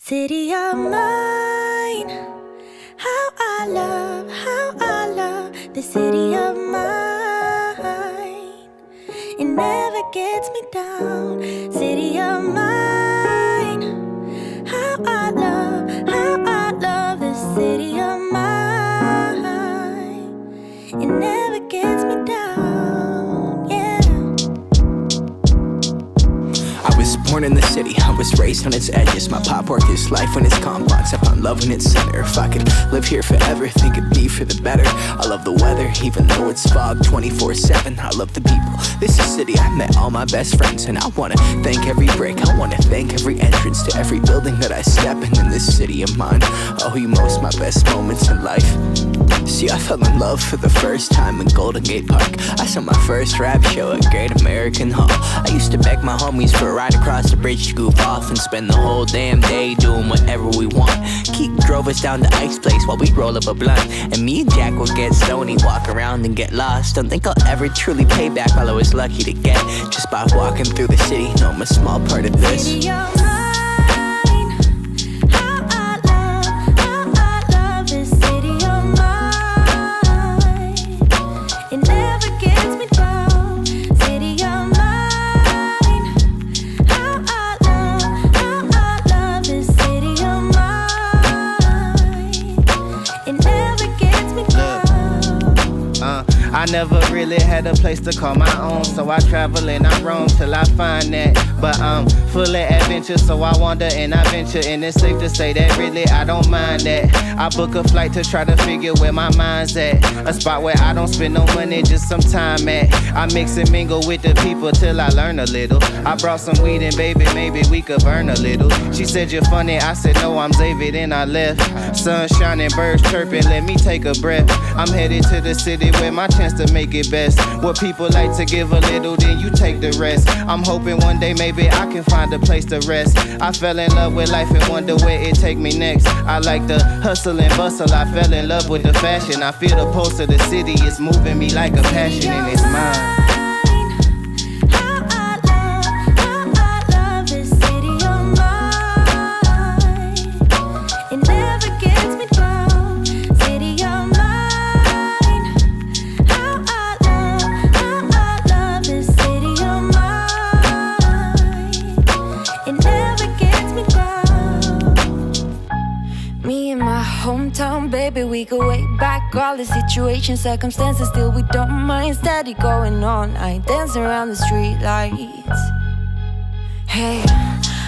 City of mine, how I love the city of mine. It never gets me down. City of mine, how I love the city of mine. It never gets me down, yeah. I was born in the city, I was raised on its edges. My pop worked his life on its confines. I found love in its center. If I could live here forever, think it'd be for the better. I love the weather, even though it's fog 24/7. I love the people, this is city I met all my best friends. And I wanna thank every brick, I wanna thank every entrance to every building that I step in this city of mine. I owe you most my best moments in life. See, I fell in love for the first time in Golden Gate Park. I saw my first rap show at Great American Hall. I used to beg my homies for a ride across the bridge to goof off and spend the whole damn day doing whatever we want. Keith drove us down to Ike's place while we roll up a blunt, and me and Jack would get stoney, walk around and get lost. Don't think I'll ever truly pay back all I was lucky to get just by walking through the city. No, I'm a small part of this. City of mine, how I love this city of mine. It never gets me down. City of mine, how I love this city of mine. It never gets me down. I never really had a place to call my own, so I travel and I roam till I find that. But I'm full of adventure, so I wander and I venture, and it's safe to say that really I don't mind that. I book a flight to try to figure where my mind's at, a spot where I don't spend no money, just some time at. I mix and mingle with the people till I learn a little. I brought some weed and baby, maybe we could burn a little. She said you're funny, I said no, I'm Xavier, then I left. Sun shining, birds chirping, let me take a breath. I'm headed to the city where my chance to make it best. What people like to give a little, then you take the rest. I'm hoping one day maybe I can find a place to rest. I fell in love with life and wonder where it take me next. I like the hustle and bustle, I fell in love with the fashion. I feel the pulse of the city, it's moving me like a passion, and it's mine. How I love this city of mine. It never gets me down. City of mine. How I love this city of mine. It never gets me down. Me and my hometown, baby, we go way back. All the situations, circumstances, still we don't mind. Steady going on, I dance around the street lights. Hey,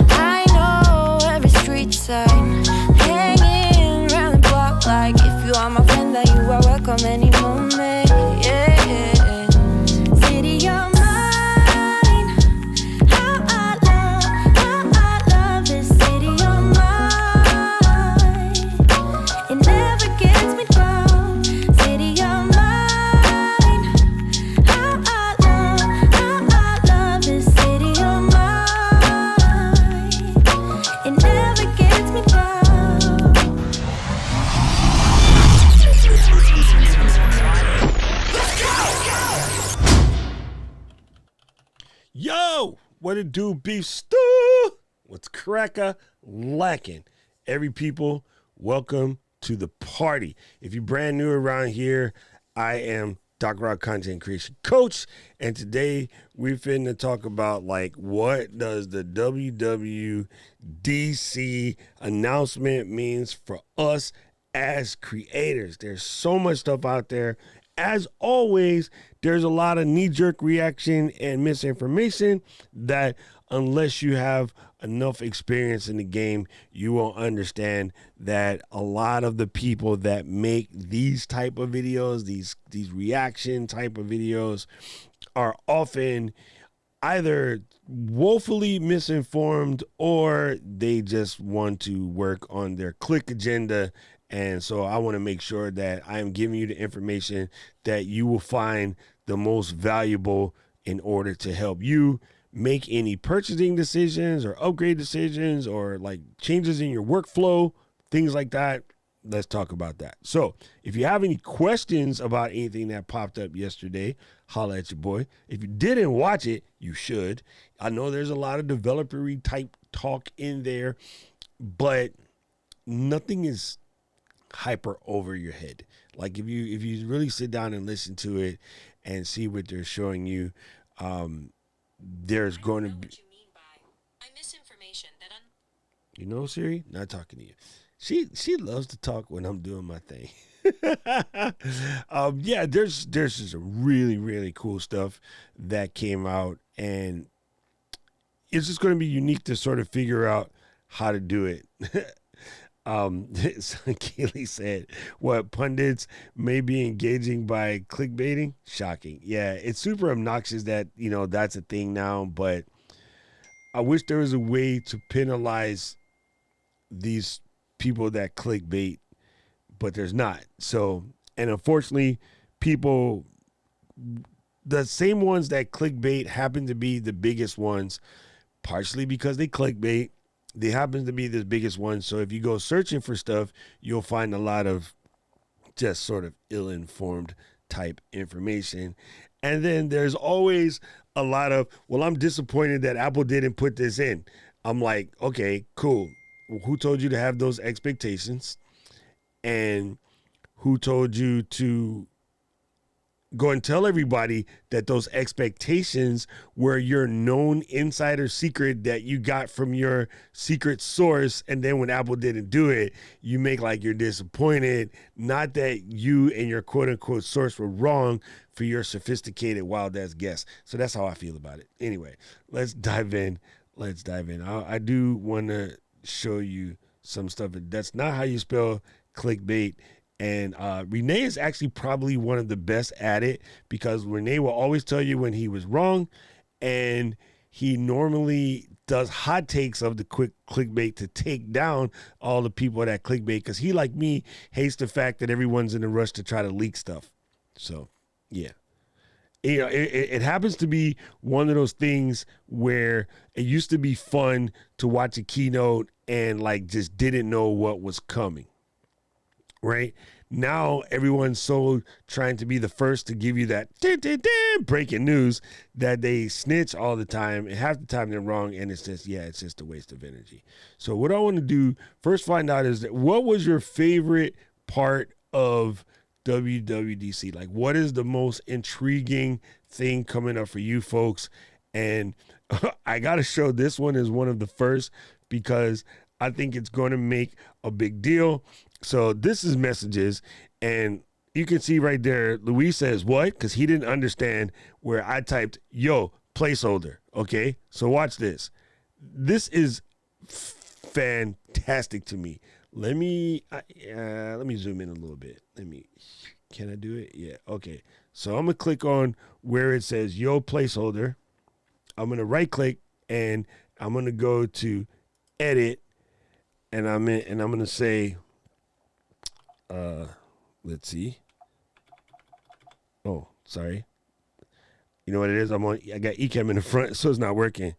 I know every street sign, hanging around the block like if you are my friend, then you are welcome any moment. Yeah, city of mine, how I love this city of mine. It never gets me down. City of mine, how I love this city of mine. It never gets me down. Yo, what it do, beef stew? What's cracker lacking? Every people, welcome to the party. If you're brand new around here, I am Doc Rock Content Creation Coach, and today we're finna talk about like what does the WWDC announcement means for us as creators. There's so much stuff out there. As always, there's a lot of knee-jerk reaction and misinformation that unless you have enough experience in the game, you won't understand that a lot of the people that make these type of videos, these reaction type of videos, are often either woefully misinformed or they just want to work on their click agenda. And so I want to make sure that I am giving you the information that you will find the most valuable in order to help you make any purchasing decisions or upgrade decisions or like changes in your workflow, things like that. Let's talk about that. So if you have any questions about anything that popped up yesterday, holla at your boy. If you didn't watch it, you should. I know there's a lot of developer-y type talk in there. but nothing is hyper over your head. Like if you really sit down and listen to it and see what they're showing you, there's going to be. What you mean by misinformation that You know, Siri, not talking to you. She loves to talk when I'm doing my thing. Yeah, there's just really really cool stuff that came out, and it's just going to be unique to sort of figure out how to do it. Keely said, what pundits may be engaging by clickbaiting? Shocking. Yeah, it's super obnoxious that, that's a thing now, but I wish there was a way to penalize these people that clickbait, but there's not. So, and unfortunately, people, the same ones that clickbait happen to be the biggest ones, partially because they clickbait. They happen to be the biggest ones. So if you go searching for stuff, you'll find a lot of just sort of ill-informed type information. And then there's always a lot of, well, I'm disappointed that Apple didn't put this in. I'm like, okay, cool. Well, who told you to have those expectations? And who told you to go and tell everybody that those expectations were your known insider secret that you got from your secret source, and then when Apple didn't do it, you make like you're disappointed, not that you and your quote-unquote source were wrong for your sophisticated wild ass guess. So that's how I feel about it. Anyway, let's dive in. I do want to show you some stuff. That's not how you spell clickbait. And Renee is actually probably one of the best at it, because Renee will always tell you when he was wrong, and he normally does hot takes of the quick clickbait to take down all the people that clickbait, because he, like me, hates the fact that everyone's in a rush to try to leak stuff. So, yeah. It happens to be one of those things where it used to be fun to watch a keynote and like just didn't know what was coming. Right now, everyone's so trying to be the first to give you that breaking news that they snitch all the time, and half the time they're wrong, and it's just a waste of energy. So what I want to do first, find out is that what was your favorite part of WWDC? Like, what is the most intriguing thing coming up for you folks? And I gotta show this one as one of the first, because I think it's going to make a big deal. So this is messages, and you can see right there, Luis says what? Because he didn't understand where I typed, yo, placeholder. Okay, so watch this. This is fantastic to me. Let me zoom in a little bit. Can I do it? Yeah, okay. So I'm gonna click on where it says yo, placeholder. I'm gonna right click, and I'm gonna go to edit, and I'm gonna say, let's see. Oh, sorry. You know what it is? I got Ecamm in the front, so it's not working.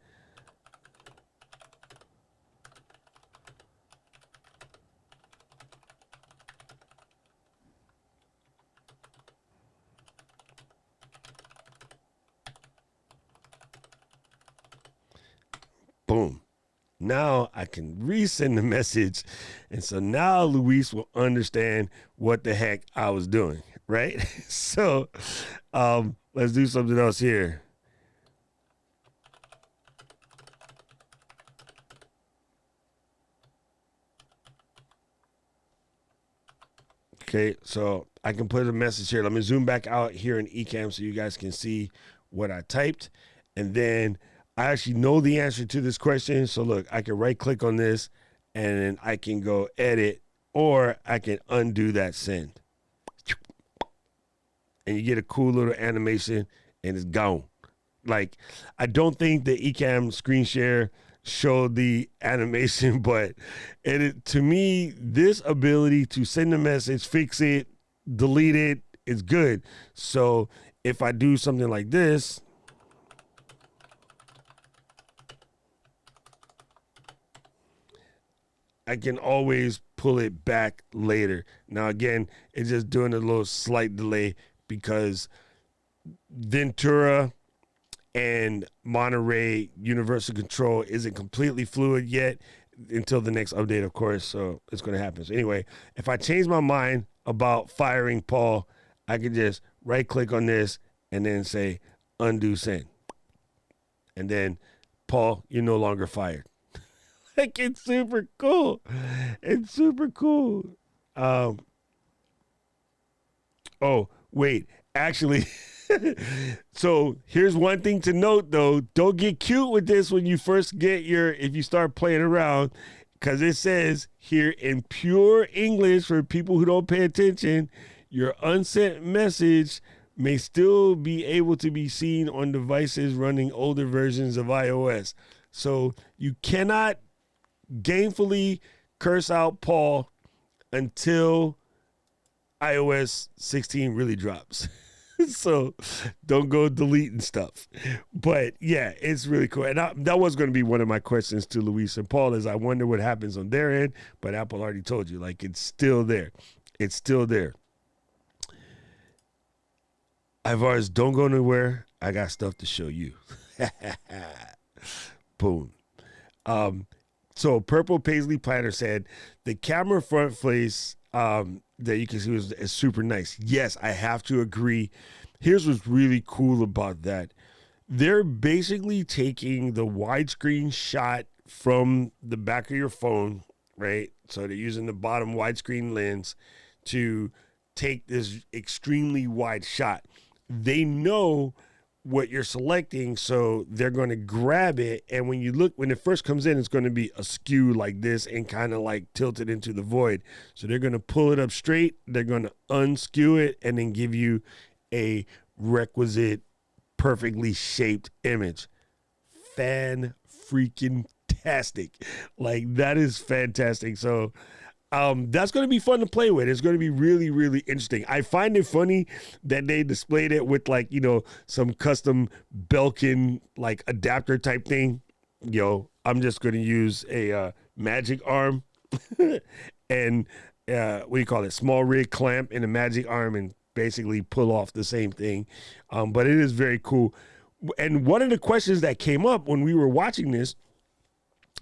Boom. Now I can resend the message. And so now Luis will understand what the heck I was doing, right? So let's do something else here. Okay, so I can put a message here. Let me zoom back out here in Ecamm so you guys can see what I typed. And then I actually know the answer to this question. So look, I can right click on this, and then I can go edit, or I can undo that send. And you get a cool little animation, and it's gone. Like, I don't think the Ecamm screen share showed the animation, but to me, this ability to send a message, fix it, delete it, is good. So if I do something like this, I can always pull it back later. Now, again, it's just doing a little slight delay because Ventura and Monterey Universal Control isn't completely fluid yet. until the next update, of course. So it's going to happen. So anyway, if I change my mind about firing Paul, I can just right click on this and then say undo send. And then, Paul, you're no longer fired. Like, it's super cool. It's super cool. Oh, wait. Actually, so here's one thing to note, though. Don't get cute with this when you first if you start playing around, because it says here in pure English for people who don't pay attention, your unsent message may still be able to be seen on devices running older versions of iOS. So you cannot gainfully curse out Paul until iOS 16 really drops. So don't go deleting stuff. But yeah, it's really cool. And that was going to be one of my questions to Luis and Paul is I wonder what happens on their end. But Apple already told you, like, it's still there. It's still there. Ivars, don't go nowhere. I got stuff to show you. Boom. So Purple Paisley Planner said the camera front face that you can see is super nice. Yes, I have to agree. Here's what's really cool about that. They're basically taking the widescreen shot from the back of your phone, right? So they're using the bottom widescreen lens to take this extremely wide shot. They know what you're selecting, so they're going to grab it, and when it first comes in, it's going to be askew like this and kind of like tilted into the void. So they're going to pull it up straight, they're going to unskew it, and then give you a requisite perfectly shaped image. Fan-freaking-tastic. Like, that is fantastic. So that's going to be fun to play with. It's going to be really, really interesting. I find it funny that they displayed it with, like, some custom Belkin, like, adapter type thing. I'm just going to use a magic arm and, small rig clamp in a magic arm and basically pull off the same thing. But it is very cool. And one of the questions that came up when we were watching this,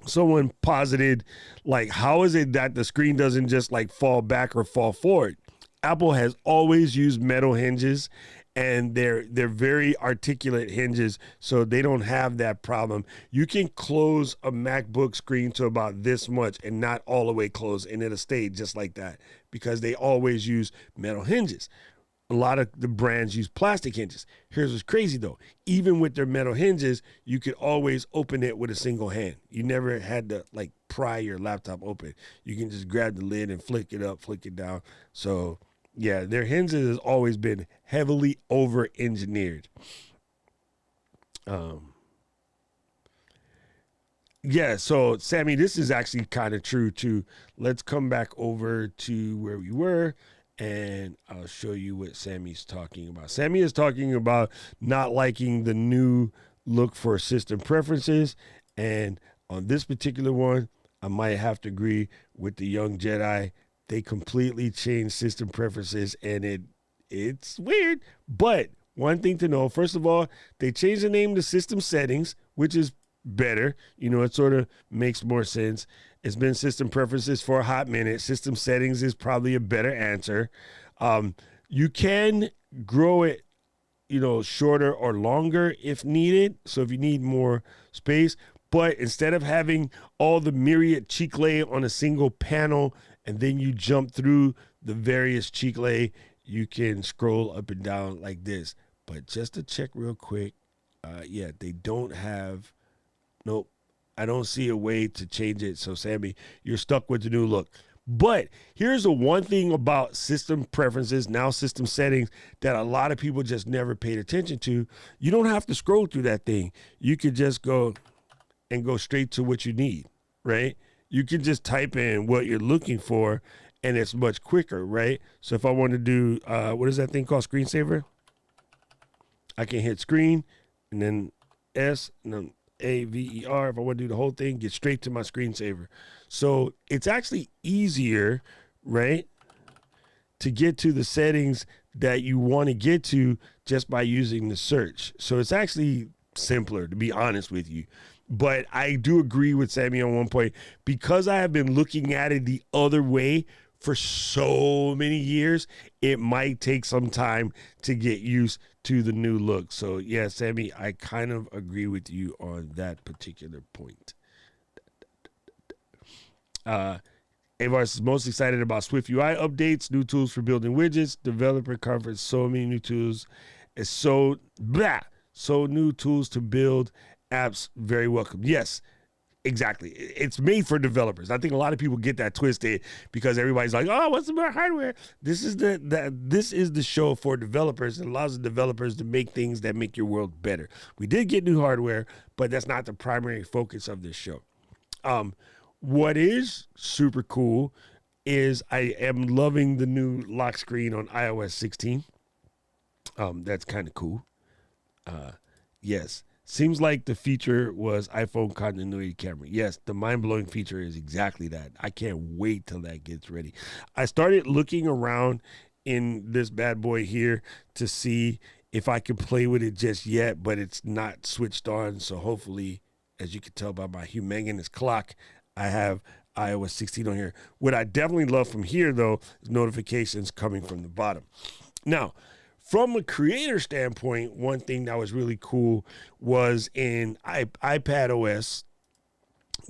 someone posited, like, how is it that the screen doesn't just like fall back or fall forward? Apple has always used metal hinges, and they're very articulate hinges, so they don't have that problem. You can close a MacBook screen to about this much and not all the way close, and it'll stay just like that because they always use metal hinges. A lot of the brands use plastic hinges. Here's what's crazy, though. Even with their metal hinges, you could always open it with a single hand. You never had to, like, pry your laptop open. You can just grab the lid and flick it up, flick it down. So, yeah, their hinges has always been heavily over-engineered. Yeah, so, Sammy, this is actually kind of true, too. Let's come back over to where we were, and I'll show you what Sammy's talking about. Sammy is talking about not liking the new look for system preferences. And on this particular one, I might have to agree with the young Jedi. They completely changed system preferences, and it's weird. But one thing to know, first of all, they changed the name to system settings, which is better. It sort of makes more sense. It's been system preferences for a hot minute. System settings is probably a better answer. You can grow it, shorter or longer if needed. So if you need more space, but instead of having all the myriad cheek lay on a single panel and then you jump through the various cheek lay, you can scroll up and down like this. But just to check real quick, they don't have, nope. I don't see a way to change it. So, Sammy, you're stuck with the new look. But here's the one thing about system preferences, now system settings, that a lot of people just never paid attention to. You don't have to scroll through that thing. You could just go straight to what you need, right? You can just type in what you're looking for, and it's much quicker, right? So if I want to do, what is that thing called, screensaver? I can hit screen, and then S, and then AVER. If I want to do the whole thing, get straight to my screensaver. So it's actually easier, right, to get to the settings that you want to get to just by using the search. So it's actually simpler, to be honest with you. But I do agree with Sammy on one point, because I have been looking at it the other way for so many years. It might take some time to get used to the new look. So yeah, Sammy, I kind of agree with you on that particular point. Avars is most excited about Swift UI updates, new tools for building widgets, developer conference, so many new tools. It's so new tools to build apps, very welcome. Yes, exactly. It's made for developers. I think a lot of people get that twisted because everybody's like, "Oh, what's about hardware?" This is the show for developers. It allows the developers to make things that make your world better. We did get new hardware, but that's not the primary focus of this show. What is super cool is I am loving the new lock screen on iOS 16. That's kind of cool. Yes. Seems like the feature was iPhone continuity camera. Yes, the mind-blowing feature is exactly that. I can't wait till that gets ready. I started looking around in this bad boy here to see if I could play with it just yet, but it's not switched on. So hopefully, as you can tell by my humongous clock, I have iOS 16 on here. What I definitely love from here, though, is notifications coming from the bottom. Now, from a creator standpoint, one thing that was really cool was in iPad OS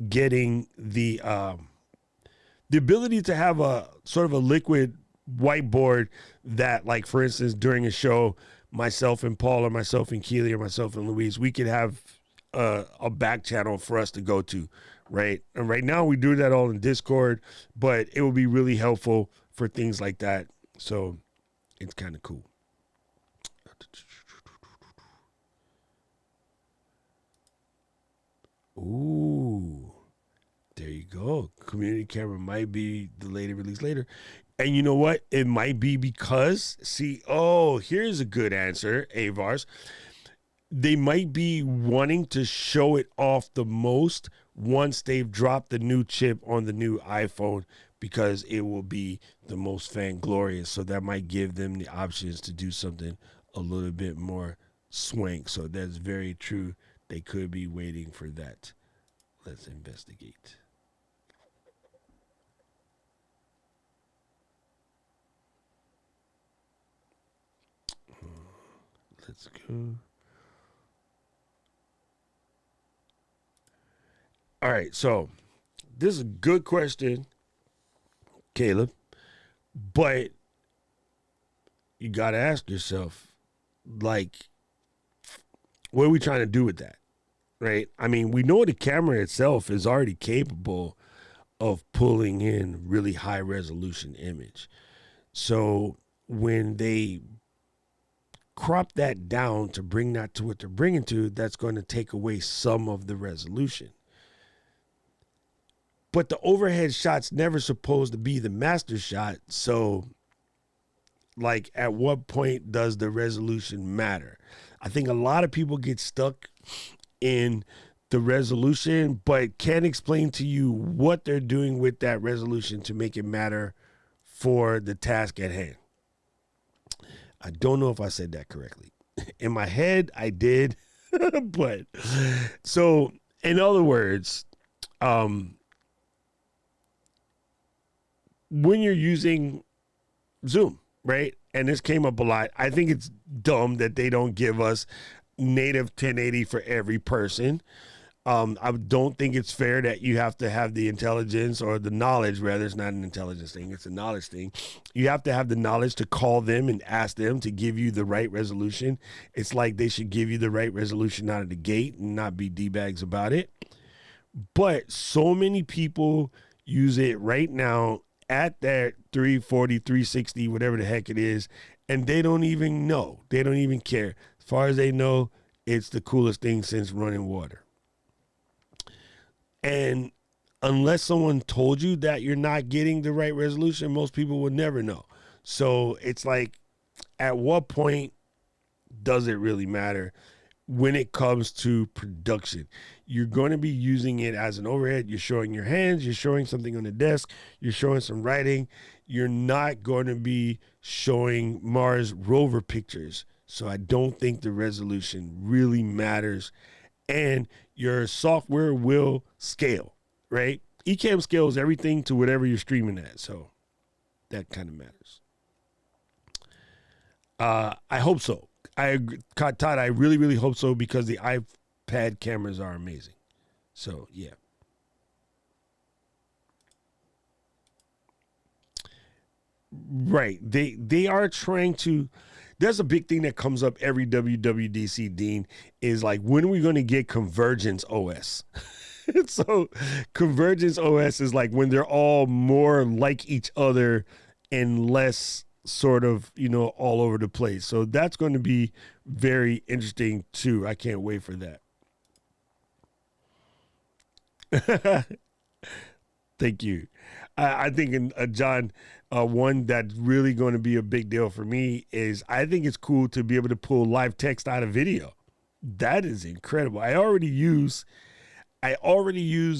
getting the ability to have a sort of a liquid whiteboard that, like, for instance, during a show, myself and Paul or myself and Keely or myself and Louise, we could have a back channel for us to go to, right? And right now we do that all in Discord, but it will be really helpful for things like that. So it's kind of cool. Ooh, there you go. Community camera might be delayed and released later. And you know what? It might be because, here's a good answer, Avars. They might be wanting to show it off the most once they've dropped the new chip on the new iPhone, because it will be the most fanglorious. So that might give them the options to do something a little bit more swank. So that's very true. They could be waiting for that. Let's investigate. Let's go. All right, so this is a good question, Caleb, but you got to ask yourself, like, what are we trying to do with that, right? I mean, we know the camera itself is already capable of pulling in really high resolution image. So when they crop that down to bring that to what they're bringing to, that's going to take away some of the resolution. But the overhead shot's never supposed to be the master shot. So, like, at what point does the resolution matter? I think a lot of people get stuck in the resolution, but can't explain to you what they're doing with that resolution to make it matter for the task at hand. I don't know if I said that correctly. In my head, I did. But, so, in other words, when you're using Zoom, right? And this came up a lot. I think it's dumb that they don't give us native 1080 for every person. I don't think it's fair that you have to have the intelligence, or the knowledge, rather. It's not an intelligence thing, it's a knowledge thing. You have to have the knowledge to call them and ask them to give you the right resolution. It's like they should give you the right resolution out of the gate and not be D-bags about it. But so many people use it right now at that 340, 360, whatever the heck it is, and they don't even know. They don't even care. As far as they know, it's the coolest thing since running water. And unless someone told you that you're not getting the right resolution, most people will never know. So it's like, at what point does it really matter when it comes to production? You're going to be using it as an overhead. You're showing your hands. You're showing something on the desk. You're showing some writing. You're not going to be showing Mars rover pictures. So I don't think the resolution really matters and your software will scale, right? Ecamm scales everything to whatever you're streaming at, so that kind of matters. I hope so. I agree, Todd, I really, really hope so, because the iPad cameras are amazing. So, yeah. Right. They are trying to. There's a big thing that comes up every WWDC, Dean, is like, when are we going to get Convergence OS? So Convergence OS is like when they're all more like each other and less sort of, all over the place. So that's going to be very interesting too. I can't wait for that. Thank you. I think, John, one that's really going to be a big deal for me is I think it's cool to be able to pull live text out of video. That is incredible. I already use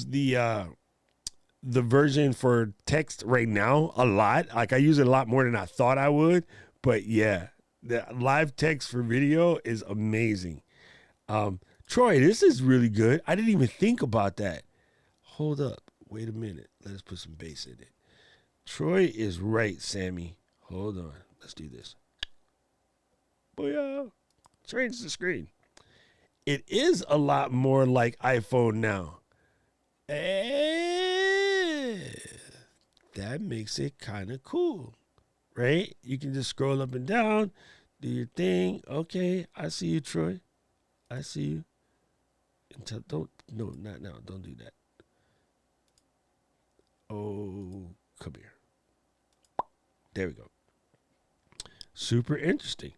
the version for text right now a lot. Like, I use it a lot more than I thought I would. But yeah, the live text for video is amazing. Troy, this is really good. I didn't even think about that. Hold up. Wait a minute. Let's put some bass in it. Troy is right, Sammy. Hold on. Let's do this. Booyah. Change the screen. It is a lot more like iPhone now. That makes it kind of cool, right? You can just scroll up and down, do your thing. Okay, I see you, Troy. I see you. Not now. Don't do that. Oh, come here. There we go. Super interesting.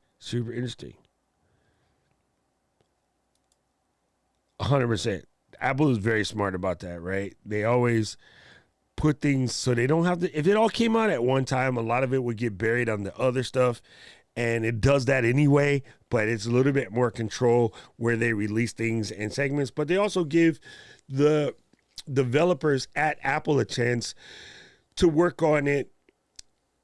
100%. Apple is very smart about that, right? They always put things so they don't have to. If it all came out at one time, a lot of it would get buried on the other stuff. And it does that anyway, but it's a little bit more control where they release things in segments. But they also give the developers at Apple a chance to work on it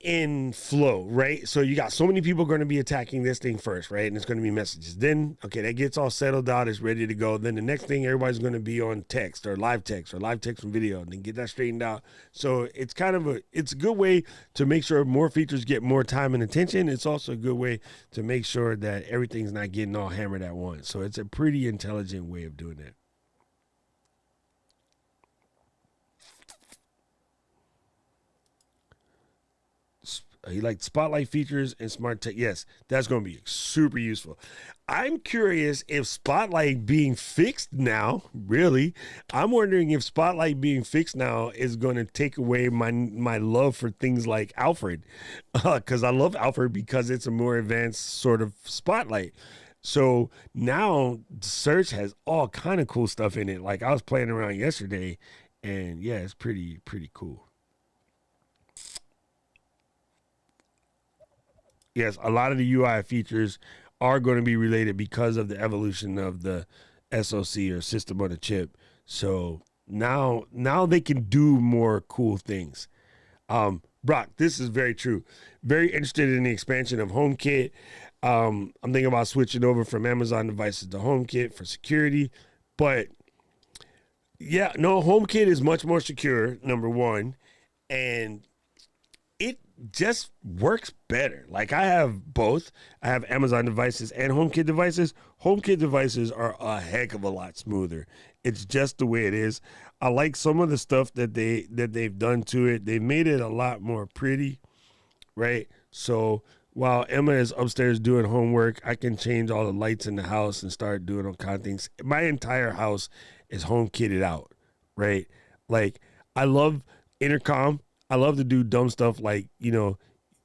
in flow, right? So you got so many people going to be attacking this thing first, right? And it's going to be messages. Then, okay, that gets all settled out, it's ready to go. Then the next thing, everybody's going to be on text or live text from video, and then get that straightened out. So it's kind of it's a good way to make sure more features get more time and attention. It's also a good way to make sure that everything's not getting all hammered at once. So it's a pretty intelligent way of doing that. He liked spotlight features and smart tech. Yes, that's going to be super useful. I'm curious if spotlight being fixed now, really, I'm wondering if spotlight being fixed now is going to take away my love for things like Alfred. Because I love Alfred because it's a more advanced sort of spotlight. So now search has all kind of cool stuff in it. Like, I was playing around yesterday, and yeah, it's pretty cool. Yes, a lot of the UI features are going to be related because of the evolution of the SoC or system on a chip. So now they can do more cool things. Brock, this is very true. Very interested in the expansion of HomeKit. I'm thinking about switching over from Amazon devices to HomeKit for security. But yeah, no, HomeKit is much more secure, number one. And it just works better. Like, I have both. I have Amazon devices and HomeKit devices. HomeKit devices are a heck of a lot smoother. It's just the way it is. I like some of the stuff that they've done to it. They made it a lot more pretty, right? So while Emma is upstairs doing homework, I can change all the lights in the house and start doing all kind of things. My entire house is HomeKitted out, right? Like, I love intercom. I love to do dumb stuff like,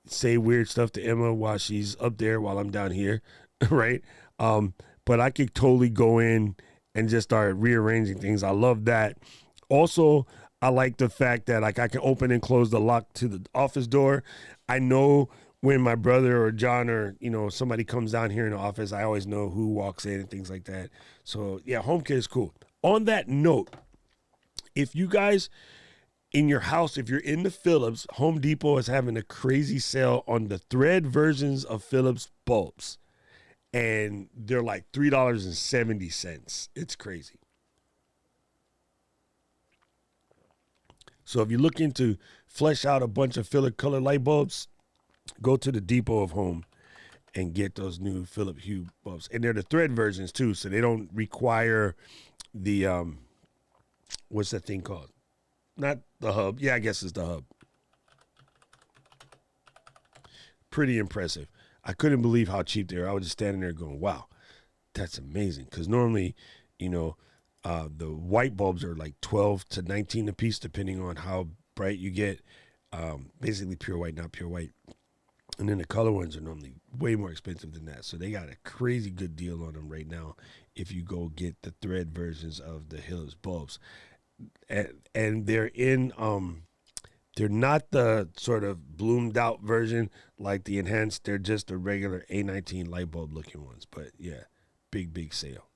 say weird stuff to Emma while she's up there while I'm down here, right? But I could totally go in and just start rearranging things. I love that. Also, I like the fact that, like, I can open and close the lock to the office door. I know when my brother or John or, somebody comes down here in the office, I always know who walks in and things like that. So, yeah, HomeKit is cool. On that note, if you guys in your house, if you're in the Philips, Home Depot is having a crazy sale on the thread versions of Philips bulbs. and they're like $3.70. It's crazy. So if you're looking to flesh out a bunch of filler color light bulbs, go to the Depot of Home and get those new Philip Hue bulbs. And they're the thread versions too, so they don't require the what's that thing called? Not the hub. Yeah, I guess it's the hub. Pretty impressive. I couldn't believe how cheap they were. I was just standing there going, wow, that's amazing. Because normally, the white bulbs are like 12 to 19 a piece, depending on how bright you get. Basically pure white, not pure white. And then the color ones are normally way more expensive than that. So they got a crazy good deal on them right now if you go get the thread versions of the Hill's bulbs. And they're in, they're not the sort of bloomed out version like the enhanced. They're just the regular A19 light bulb looking ones. But yeah, big sale.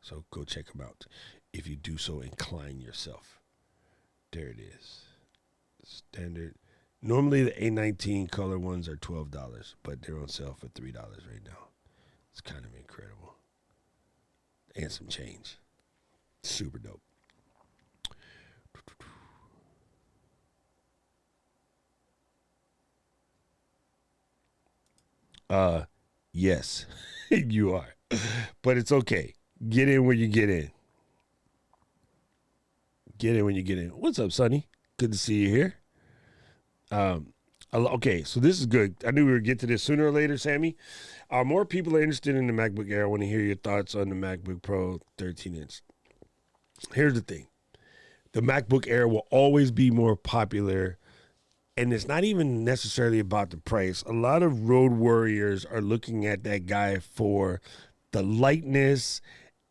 So go check them out if you do so incline yourself. There it is. Standard. Normally the A19 color ones are $12, but they're on sale for $3 right now. It's kind of incredible. And some change. Super dope. Yes, you are. But it's okay. Get in when you get in. Get in when you get in. What's up, Sonny? Good to see you here. Okay, so this is good. I knew we would get to this sooner or later, Sammy. More people are interested in the MacBook Air. I want to hear your thoughts on the MacBook Pro 13-inch. Here's the thing. The MacBook Air will always be more popular, and it's not even necessarily about the price. A lot of road warriors are looking at that guy for the lightness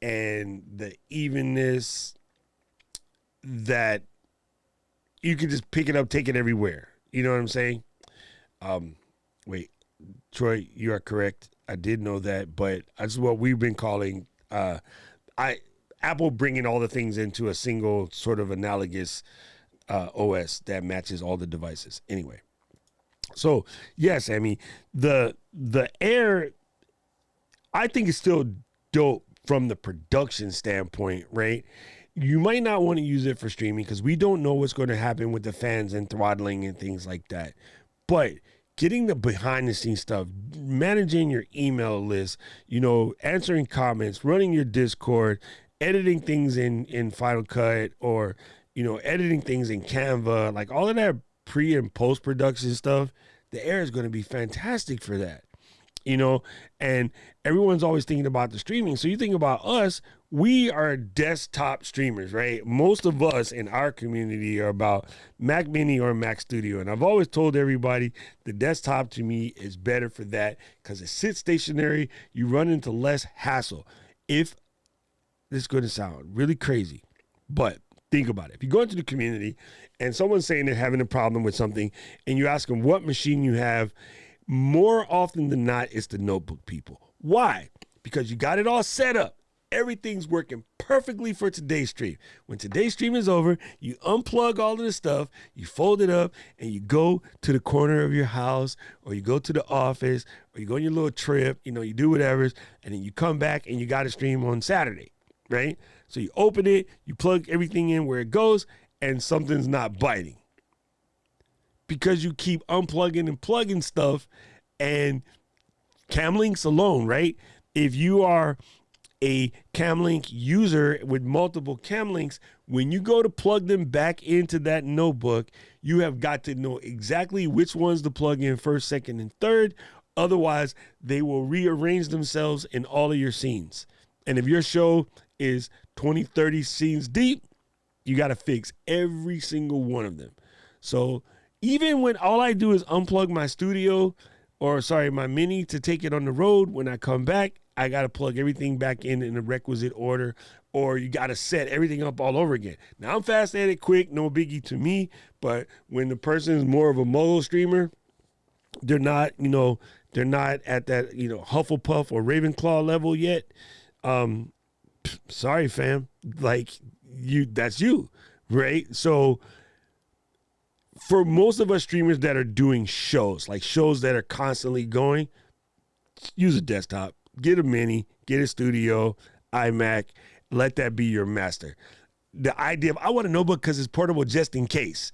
and the evenness that you can just pick it up, take it everywhere. You know what I'm saying? Wait, Troy, you are correct. I did know that, but that's what we've been calling Apple bringing all the things into a single sort of analogous OS that matches all the devices. Anyway, so yes, I mean the Air, I think it's still dope from the production standpoint, right? You might not want to use it for streaming because we don't know what's going to happen with the fans and throttling and things like that. But getting the behind the scenes stuff, managing your email list, answering comments, running your Discord, editing things in Final Cut, or, editing things in Canva, like all of that pre and post production stuff, the Air is going to be fantastic for that. And everyone's always thinking about the streaming. So you think about us, we are desktop streamers, right? Most of us in our community are about Mac Mini or Mac Studio. And I've always told everybody the desktop to me is better for that because it sits stationary. You run into less hassle. If this is going to sound really crazy, but think about it. If you go into the community and someone's saying they're having a problem with something and you ask them what machine you have, more often than not, it's the notebook people. Why? Because you got it all set up. Everything's working perfectly for today's stream. When today's stream is over, you unplug all of the stuff, you fold it up, and you go to the corner of your house, or you go to the office, or you go on your little trip, you do whatever, and then you come back and you got to stream on Saturday, right? So you open it, you plug everything in where it goes, and something's not biting. Because you keep unplugging and plugging stuff, and Camlinks alone, right? If you are a Camlink user with multiple Camlinks, when you go to plug them back into that notebook, you have got to know exactly which ones to plug in first, second, and third. Otherwise, they will rearrange themselves in all of your scenes. And if your show is 20, 30 scenes deep, you got to fix every single one of them. So even when all I do is unplug my Mini to take it on the road, when I come back, I got to plug everything back in the requisite order, or you got to set everything up all over again. Now, I'm fast at it, quick, no biggie to me, but when the person is more of a mobile streamer, they're not at that, Hufflepuff or Ravenclaw level yet. Sorry, fam. That's you, right? So for most of us streamers that are doing shows, like shows that are constantly going, use a desktop. Get a mini, get a studio, iMac, let that be your master. The idea of, I want a notebook because it's portable just in case.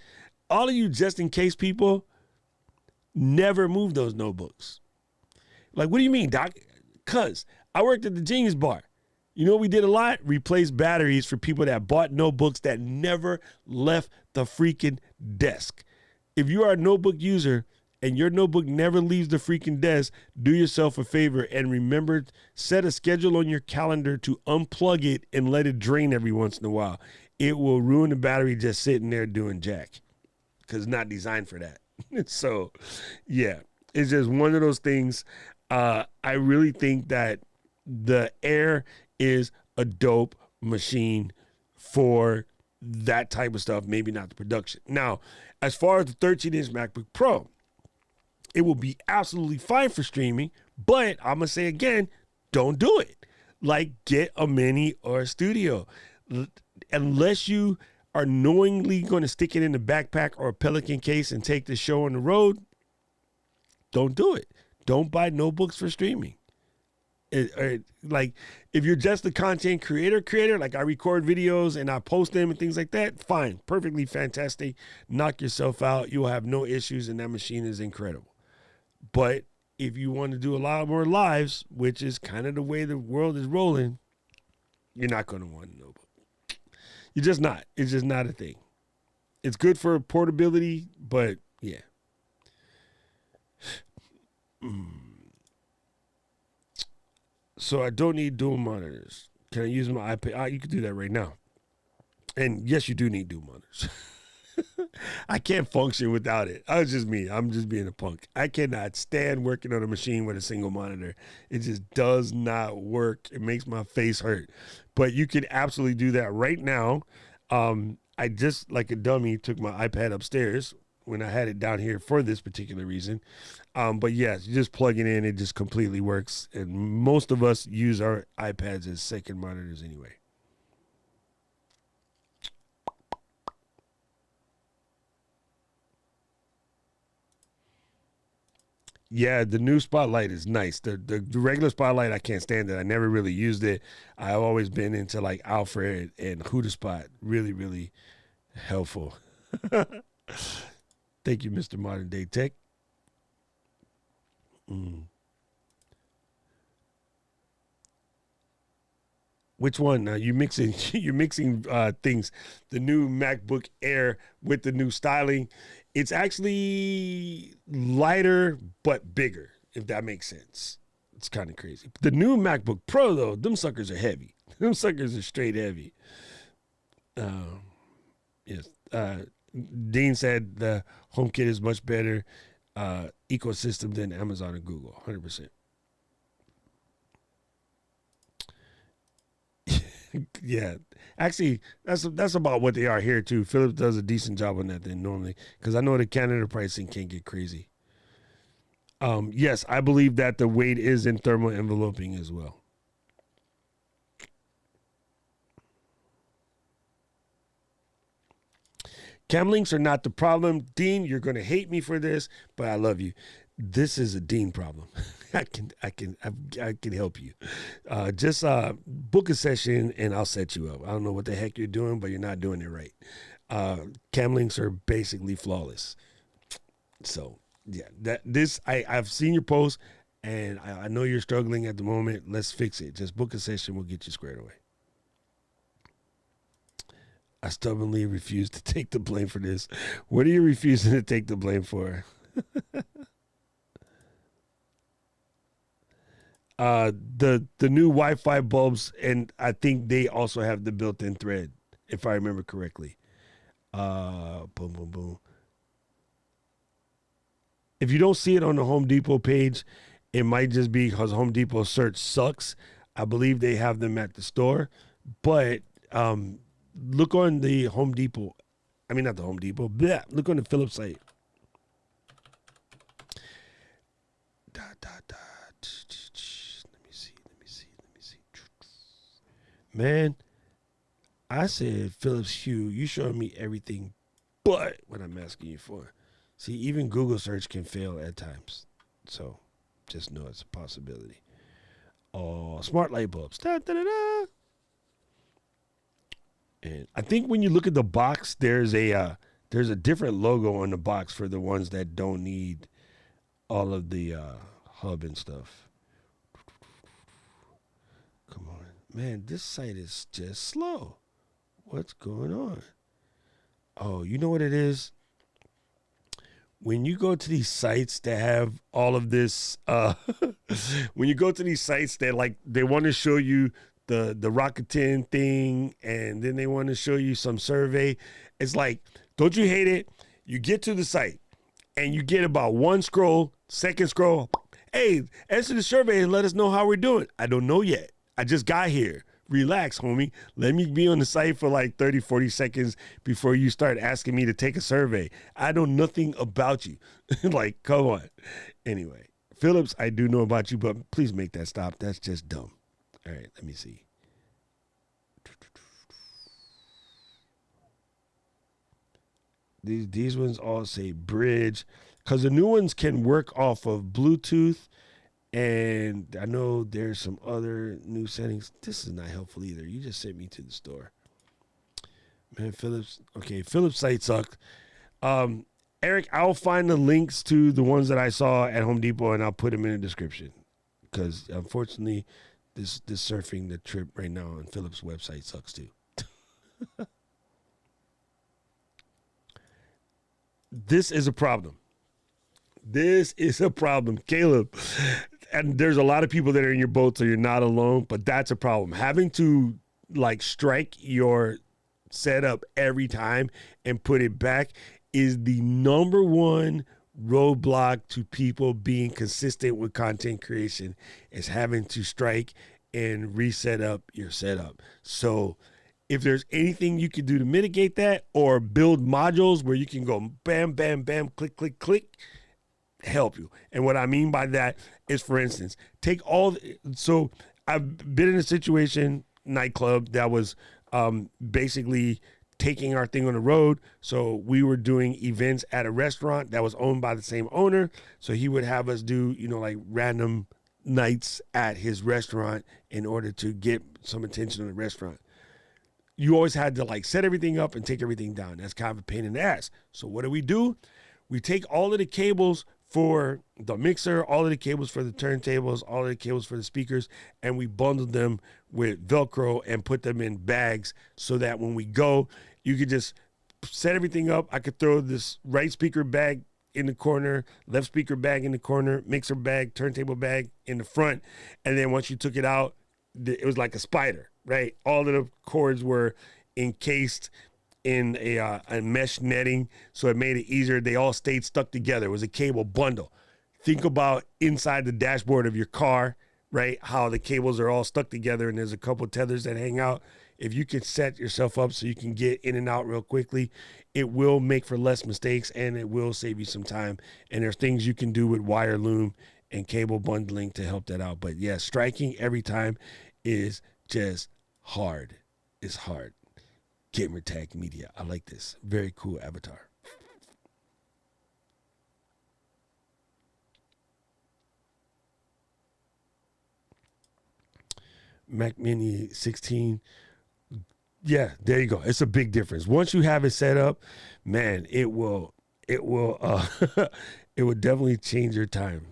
All of you just in case people, never move those notebooks. Like, what do you mean, Doc? Because I worked at the Genius Bar. You know what we did a lot? Replace batteries for people that bought notebooks that never left the freaking desk. If you are a notebook user and your notebook never leaves the freaking desk, do yourself a favor and remember, set a schedule on your calendar to unplug it and let it drain every once in a while. It will ruin the battery just sitting there doing jack because it's not designed for that. So, yeah, it's just one of those things. I really think that the Air is a dope machine for that type of stuff, maybe not the production. Now, as far as the 13-inch MacBook Pro, it will be absolutely fine for streaming, but I'm going to say again, don't do it. Like, get a mini or a studio. Unless you are knowingly going to stick it in the backpack or a Pelican case and take the show on the road, don't do it. Don't buy notebooks for streaming. Like, if you're just a content creator, like I record videos and I post them and things like that, fine, perfectly fantastic. Knock yourself out. You'll have no issues, and that machine is incredible. But if you want to do a lot more lives, which is kind of the way the world is rolling, you're not going to want a notebook. You're just not. It's just not a thing. It's good for portability, but yeah. So I don't need dual monitors. Can I use my iPad? You can do that right now. And yes, you do need dual monitors. I can't function without it. That's just me. I'm just being a punk. I cannot stand working on a machine with a single monitor. It just does not work. It makes my face hurt. But you can absolutely do that right now. I just, like a dummy, took my iPad upstairs when I had it down here for this particular reason. But yes, you just plug it in. It just completely works. And most of us use our iPads as second monitors anyway. Yeah, the new Spotlight is nice. The regular Spotlight, I can't stand it. I never really used it. I've always been into like Alfred and Hootspot. Really, really helpful. Thank you, Mr. Modern Day Tech. Which one? Now you're mixing things. The new MacBook Air with the new styling. It's actually lighter but bigger, if that makes sense. It's kind of crazy. The new MacBook Pro, though, them suckers are heavy. Them suckers are straight heavy. Yes. Dean said the HomeKit is much better ecosystem than Amazon and Google. 100%. Yeah, actually, that's about what they are here too. Philips does a decent job on that then normally, because I know the Canada pricing can get crazy. Yes, I believe that the weight is in thermal enveloping as well. Cam links are not the problem. Dean, you're going to hate me for this, but I love you. This is a Dean problem. I can help you. Just book a session and I'll set you up. I don't know what the heck you're doing, but you're not doing it right. Cam links are basically flawless. So yeah, I've seen your post and I know you're struggling at the moment. Let's fix it. Just book a session. We'll get you squared away. I stubbornly refuse to take the blame for this. What are you refusing to take the blame for? The new Wi-Fi bulbs, and I think they also have the built-in thread, if I remember correctly. Boom, boom, boom. If you don't see it on the Home Depot page, it might just be because Home Depot search sucks. I believe they have them at the store, but look on the Home Depot. I mean, not the Home Depot. Bleh, look on the Philips site. Let me see. Man, I said, Philips Hue, you showing me everything but what I'm asking you for. See, even Google search can fail at times. So just know it's a possibility. Oh, smart light bulbs. Da, da, da, da. And I think when you look at the box, there's a different logo on the box for the ones that don't need all of the hub and stuff. Come on. Man, this site is just slow. What's going on? Oh, you know what it is? When you go to these sites that have all of this, when you go to these sites that like they want to show you the Rakuten thing, and then they want to show you some survey, it's like, don't you hate it? You get to the site and you get about one scroll, second scroll. Hey, answer the survey and let us know how we're doing. I don't know yet. I just got here. Relax, homie. Let me be on the site for like 30, 40 seconds before you start asking me to take a survey. I know nothing about you. Like, come on. Anyway, Phillips, I do know about you, but please make that stop. That's just dumb. All right, let me see. These ones all say bridge, because the new ones can work off of Bluetooth. And I know there's some other new settings. This is not helpful either. You just sent me to the store. Man, Philips. Okay, Philips site sucked. Eric, I'll find the links to the ones that I saw at Home Depot and I'll put them in the description. Because unfortunately, this surfing the trip right now on Philips' website sucks too. This is a problem. This is a problem, Caleb. And there's a lot of people that are in your boat, so you're not alone, but that's a problem. Having to like strike your setup every time and put it back is the number one roadblock to people being consistent with content creation, is having to strike and reset up your setup. So if there's anything you can do to mitigate that, or build modules where you can go bam, bam, bam, click, click, click, help you. And what I mean by that is, for instance, so I've been in a situation, nightclub, that was basically taking our thing on the road. So we were doing events at a restaurant that was owned by the same owner. So he would have us do, like random nights at his restaurant in order to get some attention on the restaurant. You always had to like set everything up and take everything down. That's kind of a pain in the ass. So what do? We take all of the cables for the mixer, all of the cables for the turntables, all of the cables for the speakers, and we bundled them with Velcro and put them in bags so that when we go, you could just set everything up. I could throw this right speaker bag in the corner, left speaker bag in the corner, mixer bag, turntable bag in the front, and then once you took it out, it was like a spider, right? All of the cords were encased in a mesh netting, so it made it easier. They all stayed stuck together. It was a cable bundle. Think about inside the dashboard of your car, right? How the cables are all stuck together and there's a couple tethers that hang out. If you can set yourself up so you can get in and out real quickly, it will make for less mistakes and it will save you some time. And there's things you can do with wire loom and cable bundling to help that out. But yeah, striking every time is just hard. It's hard. Gamertag Media. I like this. Very cool avatar. Mac Mini 16. Yeah, there you go. It's a big difference. Once you have it set up, man, it will it will definitely change your time.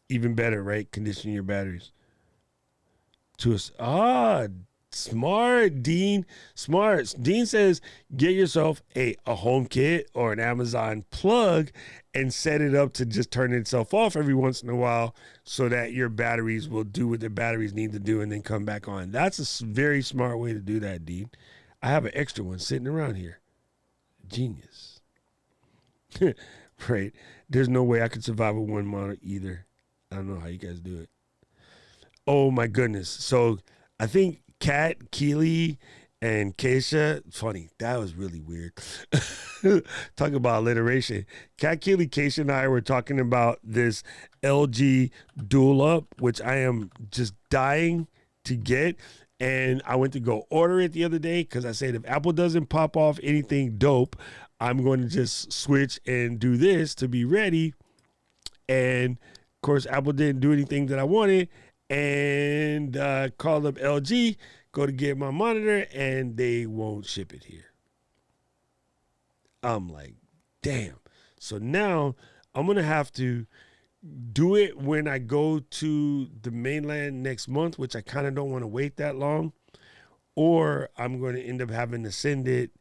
Even better, right? Condition your batteries. Smart, Dean. Smart. Dean says, get yourself a home kit or an Amazon plug and set it up to just turn itself off every once in a while so that your batteries will do what their batteries need to do and then come back on. That's a very smart way to do that, Dean. I have an extra one sitting around here. Genius. Right. There's no way I could survive with one monitor either. I don't know how you guys do it. Oh my goodness. So I think Kat, Keely, and Keisha, funny, that was really weird. Talk about alliteration. Kat, Keely, Keisha, and I were talking about this LG Dual Up, which I am just dying to get. And I went to go order it the other day because I said if Apple doesn't pop off anything dope, I'm going to just switch and do this to be ready. And Of course, Apple didn't do anything that I wanted, and called up LG, go to get my monitor, and they won't ship it here. I'm like, damn. So now I'm going to have to do it when I go to the mainland next month, which I kind of don't want to wait that long, or I'm going to end up having to send it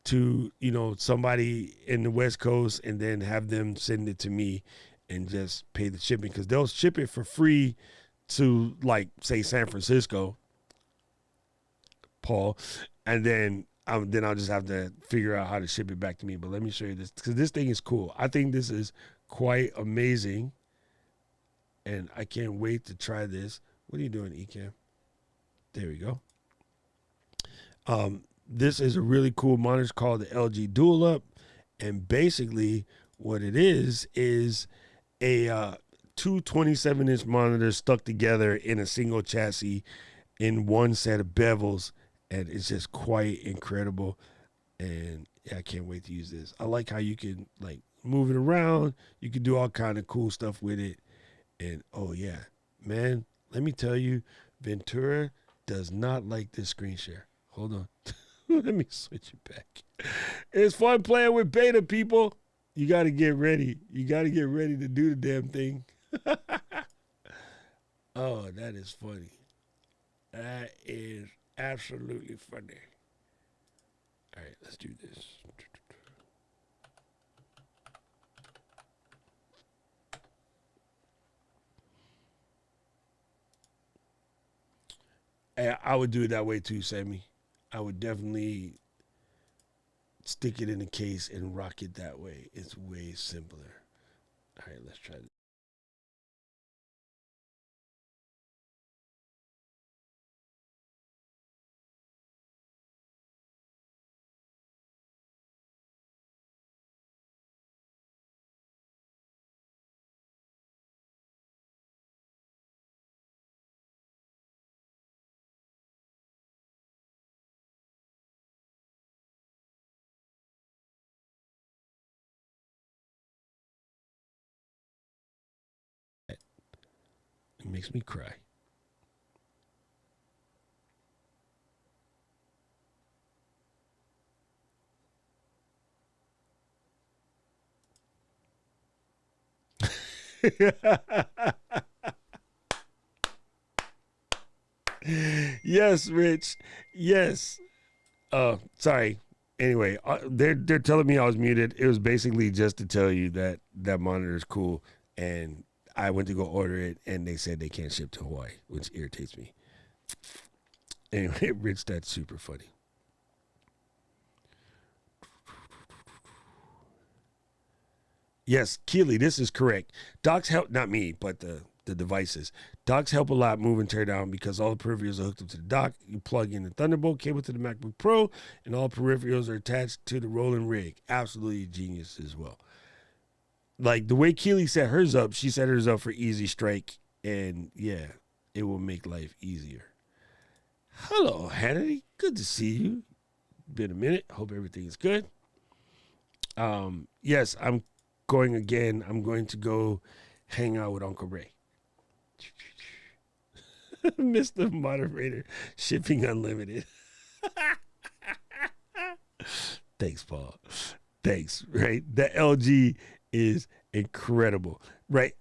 to, you know, somebody in the West Coast and then have them send it to me and just pay the shipping, because they'll ship it for free to, like, say San Francisco, Paul, and then I'll just have to figure out how to ship it back to me. But let me show you this, because this thing is cool. I think this is quite amazing, and I can't wait to try this. What are you doing, Ecamm? There we go. This is a really cool monitor. It's called the LG Dual Up, and basically what it is a two 27-inch monitors stuck together in a single chassis in one set of bevels, and it's just quite incredible. And yeah, I can't wait to use this. I like how you can, like, move it around. You can do all kind of cool stuff with it. And oh yeah, man, let me tell you, Ventura does not like this screen share. Hold on. Let me switch it back. It's fun playing with beta, people. You got to get ready. You got to get ready to do the damn thing. Oh, that is funny. That is absolutely funny. All right, let's do this. I would do it that way too, Sammy. I would definitely stick it in a case and rock it that way. It's way simpler. All right, let's try this. It makes me cry. Yes, Rich. Yes. Sorry. Anyway, they're telling me I was muted. It was basically just to tell you that that monitor is cool, and I went to go order it, and they said they can't ship to Hawaii, which irritates me. Anyway, Rich, that's super funny. Yes, Keely, this is correct. Docks help, not me, but the devices. Docks help a lot move and tear down because all the peripherals are hooked up to the dock. You plug in the Thunderbolt cable to the MacBook Pro, and all peripherals are attached to the rolling rig. Absolutely genius as well. Like the way Keely set hers up, she set hers up for easy strike, and yeah, it will make life easier. Hello, Hannity. Good to see you. Been a minute. Hope everything is good. Yes, I'm going again. I'm going to go hang out with Uncle Ray. Mr. Moderator, shipping unlimited. Thanks, Paul. Thanks, right? The LG is incredible, right?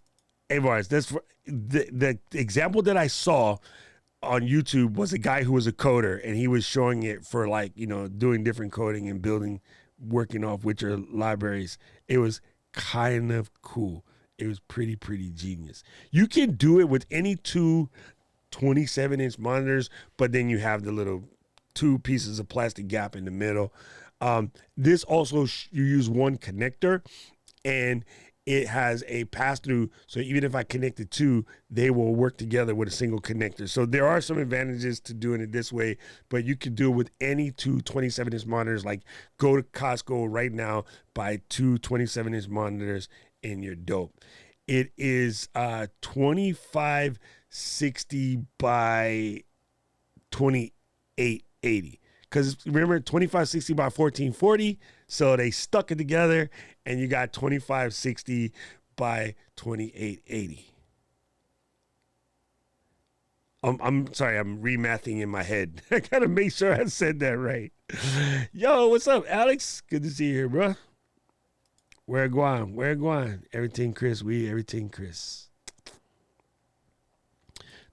Hey, Mars, that's for, the example that I saw on YouTube was a guy who was a coder, and he was showing it for, like, you know, doing different coding and building, working off Witcher libraries. It was kind of cool. It was pretty genius. You can do it with any two 27-inch monitors, but then you have the little two pieces of plastic gap in the middle. This also, you use one connector, and it has a pass-through, so even if I connect the two, they will work together with a single connector. So there are some advantages to doing it this way, but you can do it with any two 27-inch monitors. Like, go to Costco right now, buy two 27-inch monitors, and you're dope. It is 2560 by 2880. Because remember, 2560 by 1440, so they stuck it together, and you got 2560 by 2880. I'm sorry, I'm remathing in my head. I gotta make sure I said that right. Yo, what's up, Alex? Good to see you here, bro. Where Guan? Everything Chris, everything Chris.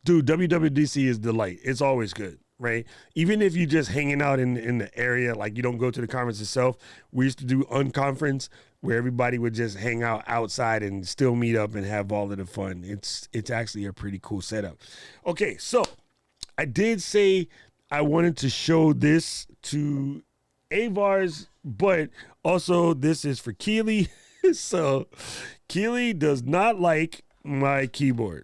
Dude, WWDC is delight. It's always good, right? Even if you just hanging out in the area, like you don't go to the conference itself. We used to do unconference where everybody would just hang out outside and still meet up and have all of the fun. It's actually a pretty cool setup. Okay, so I did say I wanted to show this to Avars, but also this is for Keely. So Keely does not like my keyboard,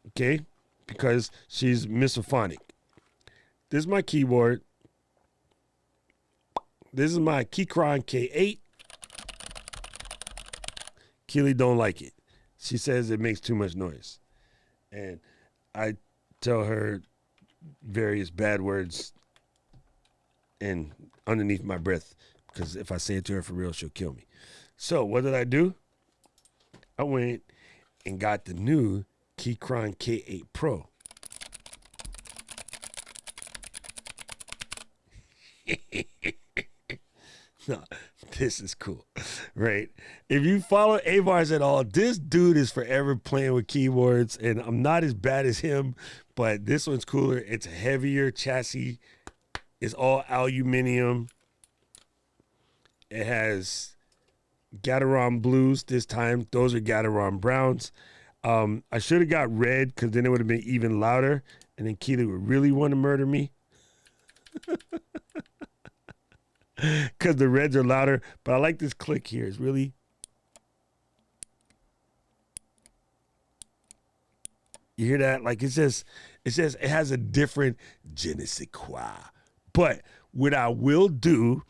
okay, because she's misophonic. This is my keyboard. This is my Keychron K8. Keely don't like it. She says it makes too much noise. And I tell her various bad words and underneath my breath, because if I say it to her for real, she'll kill me. So what did I do? I went and got the new Keychron K8 Pro. No, this is cool, right? If you follow Avars at all, this dude is forever playing with keyboards, and I'm not as bad as him, but this one's cooler. It's a heavier chassis. It's all aluminum. It has Gateron blues this time. Those are Gateron browns. I should have got red because then it would have been even louder, and then Keely would really want to murder me. Because the reds are louder, but I like this click here. It's really, you hear that? Like it has a different je ne sais quoi. But what I will do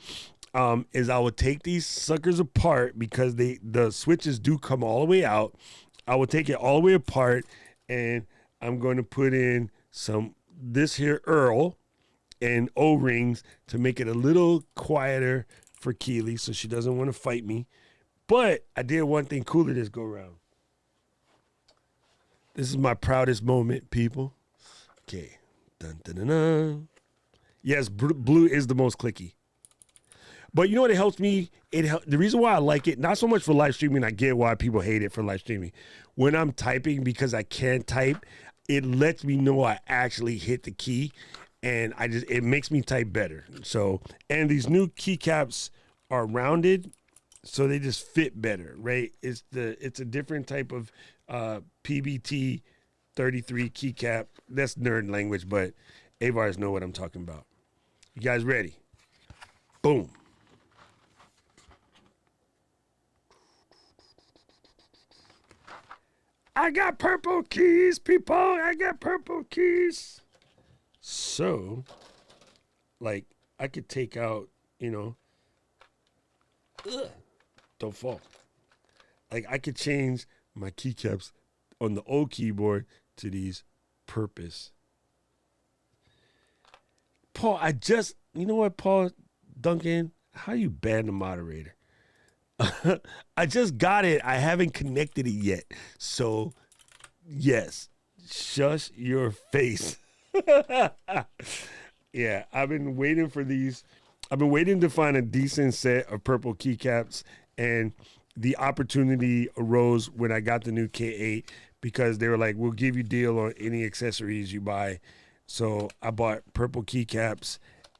is I will take these suckers apart because the switches do come all the way out. I will take it all the way apart, and I'm going to put in this here Earl and O-rings to make it a little quieter for Keely so she doesn't want to fight me. But I did one thing cooler this go around. This is my proudest moment, people. Okay. Dun, dun, dun, dun. Yes, blue is the most clicky. But you know what? It helps me. The reason why I like it, not so much for live streaming, I get why people hate it for live streaming. When I'm typing, because I can't type, it lets me know I actually hit the key. And it makes me type better. So, and these new keycaps are rounded, so they just fit better, right? It's a different type of PBT 33 keycap. That's nerd language, but Avars know what I'm talking about. You guys ready? Boom. I got purple keys, people. I got purple keys. So, like, I could take out, don't fall. Like, I could change my keycaps on the old keyboard to these purpose. Paul, you know what, Paul Duncan? How you ban the moderator? I just got it. I haven't connected it yet. So, yes, shush your face. Yeah, I've been waiting for these. I've been waiting to find a decent set of purple keycaps, and the opportunity arose when I got the new K8 because they were like, we'll give you deal on any accessories you buy. So I bought purple keycaps,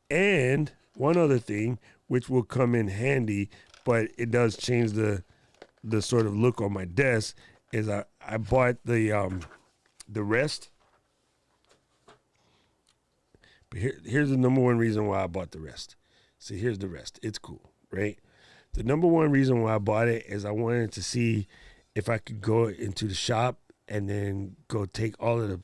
and one other thing, which will come in handy, but it does change the sort of look on my desk, is I bought the rest. But here's the number one reason why I bought the rest. See, here's the rest. It's cool, right? The number one reason why I bought it is I wanted to see if I could go into the shop and then go take all of the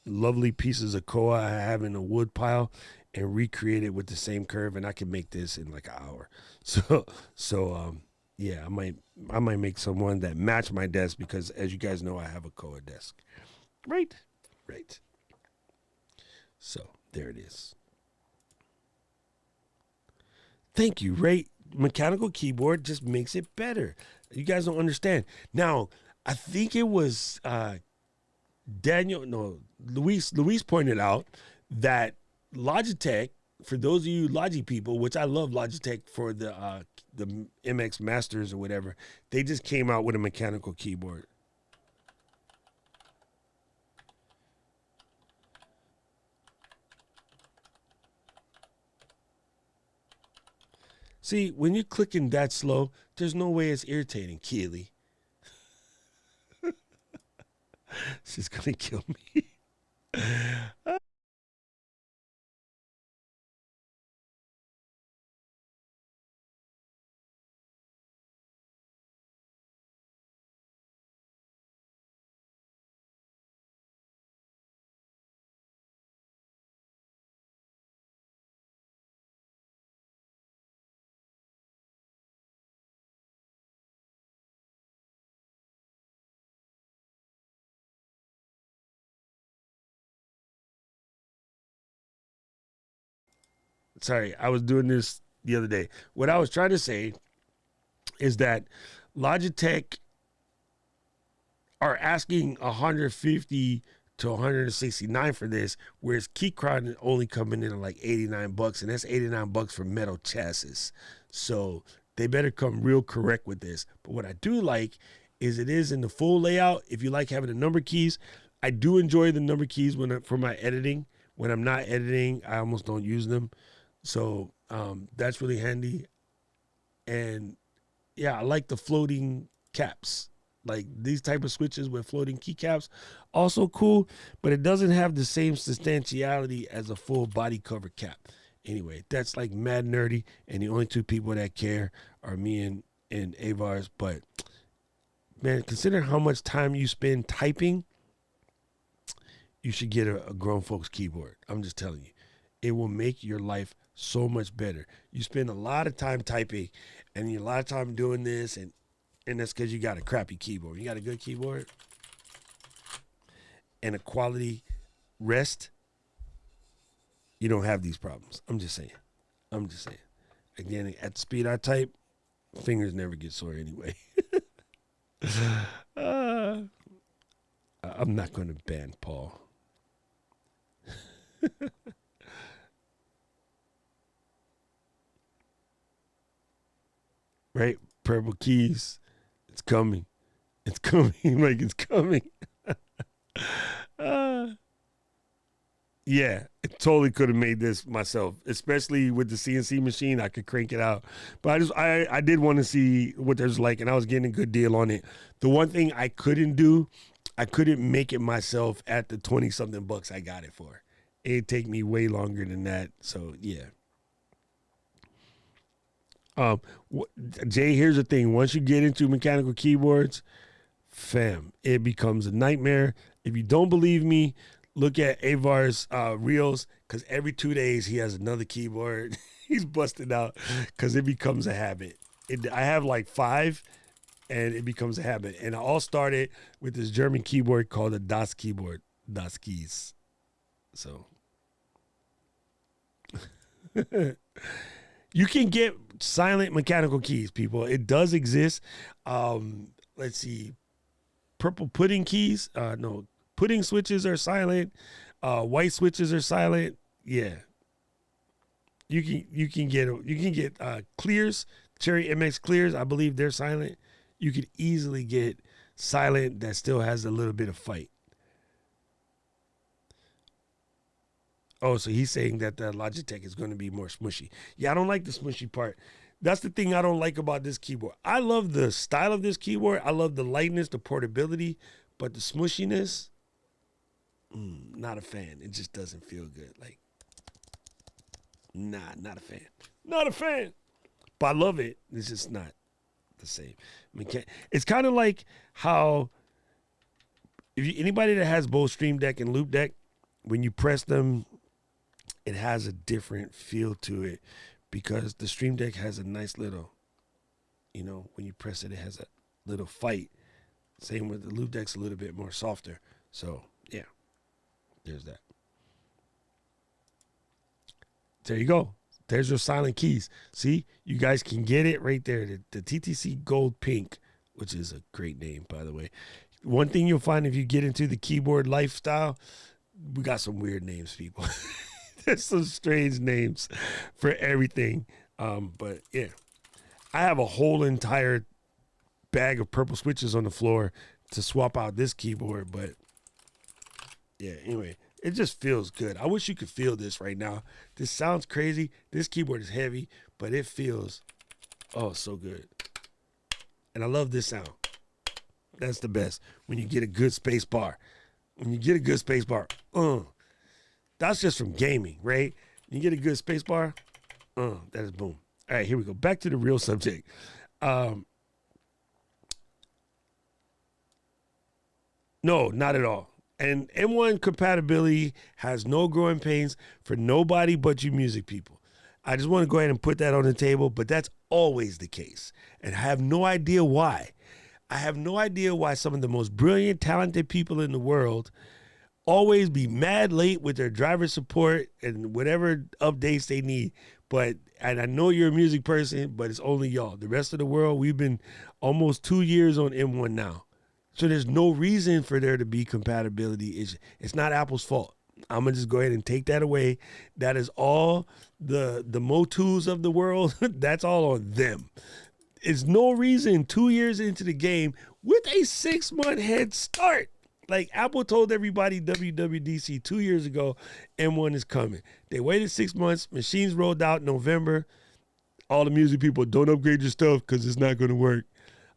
lovely pieces of koa I have in a wood pile and recreate it with the same curve, and I can make this in like an hour. So yeah, I might make someone that match my desk because, as you guys know, I have a koa desk. Right. So there it is. Thank you, Ray. Mechanical keyboard just makes it better. You guys don't understand. Now, I think it was Luis pointed out that Logitech, for those of you Logi people, which I love Logitech for the MX Masters or whatever, they just came out with a mechanical keyboard. See, when you're clicking that slow, there's no way it's irritating, Keely. She's gonna kill me. Sorry, I was doing this the other day. What I was trying to say is that Logitech are asking 150 to 169 for this, whereas Keychron is only coming in at like $89, and that's $89 for metal chassis. So they better come real correct with this. But what I do like is it is in the full layout. If you like having the number keys, I do enjoy the number keys for my editing. When I'm not editing, I almost don't use them. So that's really handy. And yeah, I like the floating caps. Like these type of switches with floating keycaps, also cool, but it doesn't have the same substantiality as a full body cover cap. Anyway, that's like mad nerdy, and the only two people that care are me and Avars. But man, consider how much time you spend typing. You should get a grown folks keyboard. I'm just telling you, it will make your life so much better. You spend a lot of time typing, and a lot of time doing this, and that's because you got a crappy keyboard. You got a good keyboard and a quality rest, you don't have these problems. I'm just saying. Again, at the speed I type, fingers never get sore anyway. I'm not going to ban Paul. Right? Purple keys. It's coming. It's coming. Like it's coming. Yeah, I totally could have made this myself, especially with the CNC machine. I could crank it out, but I did want to see what there's like, and I was getting a good deal on it. The one thing I couldn't do, I couldn't make it myself at the 20-something bucks I got it for. It'd take me way longer than that. So yeah. Jay, here's the thing. Once you get into mechanical keyboards, fam, it becomes a nightmare. If you don't believe me, look at Avar's reels, because every 2 days he has another keyboard. He's busted out because it becomes a habit. I have like 5, and it becomes a habit. And it all started with this German keyboard called the Das keyboard, Das Keys. So you can get silent mechanical keys, people. It does exist. Let's see. Purple pudding keys. No, pudding switches are silent. White switches are silent. Yeah. You can get clears, Cherry MX clears. I believe they're silent. You could easily get silent that still has a little bit of fight. Oh, so he's saying that the Logitech is going to be more smushy. Yeah, I don't like the smushy part. That's the thing I don't like about this keyboard. I love the style of this keyboard. I love the lightness, the portability, but the smushiness, not a fan. It just doesn't feel good. Like, nah, not a fan. Not a fan. But I love it. It's just not the same. It's kind of like how anybody that has both Stream Deck and Loop Deck, when you press them, it has a different feel to it, because the Stream Deck has a nice little, when you press it, it has a little fight. Same with the Loop Deck's a little bit more softer. So, yeah, there's that. There you go. There's your silent keys. See, you guys can get it right there. The TTC Gold Pink, which is a great name, by the way. one thing you'll find if you get into the keyboard lifestyle, we got some weird names, people. There's some strange names for everything. But yeah, I have a whole entire bag of purple switches on the floor to swap out this keyboard. But yeah, anyway, it just feels good. I wish you could feel this right now. This sounds crazy. This keyboard is heavy, but it feels, oh, so good. And I love this sound. That's the best. When you get a good space bar. When you get a good space bar, that's just from gaming, right? You get a good space bar, that is boom. All right, here we go. Back to the real subject. No, not at all. And M1 compatibility has no growing pains for nobody but you music people. I just want to go ahead and put that on the table, but that's always the case. And I have no idea why. I have no idea why some of the most brilliant, talented people in the world always be mad late with their driver support and whatever updates they need. And I know you're a music person, but it's only y'all. The rest of the world, we've been almost 2 years on M1 now. So there's no reason for there to be compatibility. It's not Apple's fault. I'm going to just go ahead and take that away. That is all the Motus of the world. That's all on them. It's no reason 2 years into the game with a 6-month head start. Like Apple told everybody WWDC 2 years ago, M1 is coming. They waited 6 months. Machines rolled out in November. All the music people, don't upgrade your stuff because it's not going to work.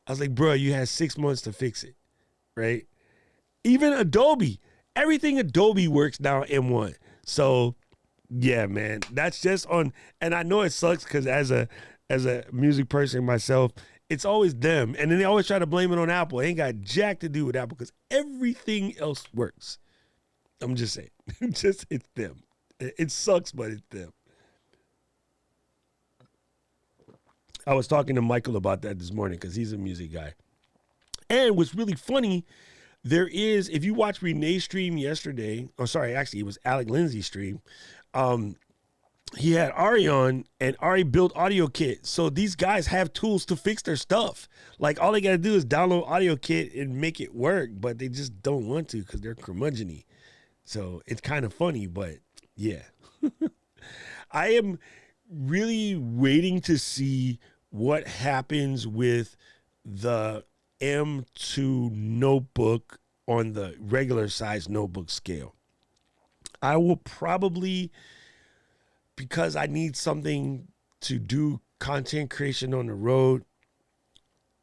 I was like, bro, you had 6 months to fix it, right? Even Adobe, everything Adobe works now M1. So, yeah, man, that's just on. And I know it sucks because as a music person myself, it's always them. And then they always try to blame it on Apple. It ain't got jack to do with Apple because everything else works. I'm just saying. It's them. It sucks, but it's them. I was talking to Michael about that this morning because he's a music guy. And what's really funny, if you watch Renee's stream yesterday, actually it was Alec Lindsay's stream, he had Ari on, and Ari built Audio Kit. So these guys have tools to fix their stuff. Like, all they got to do is download Audio Kit and make it work, but they just don't want to because they're curmudgeon-y. So it's kind of funny, but yeah. I am really waiting to see what happens with the M2 notebook on the regular size notebook scale. I will probably, because I need something to do content creation on the road,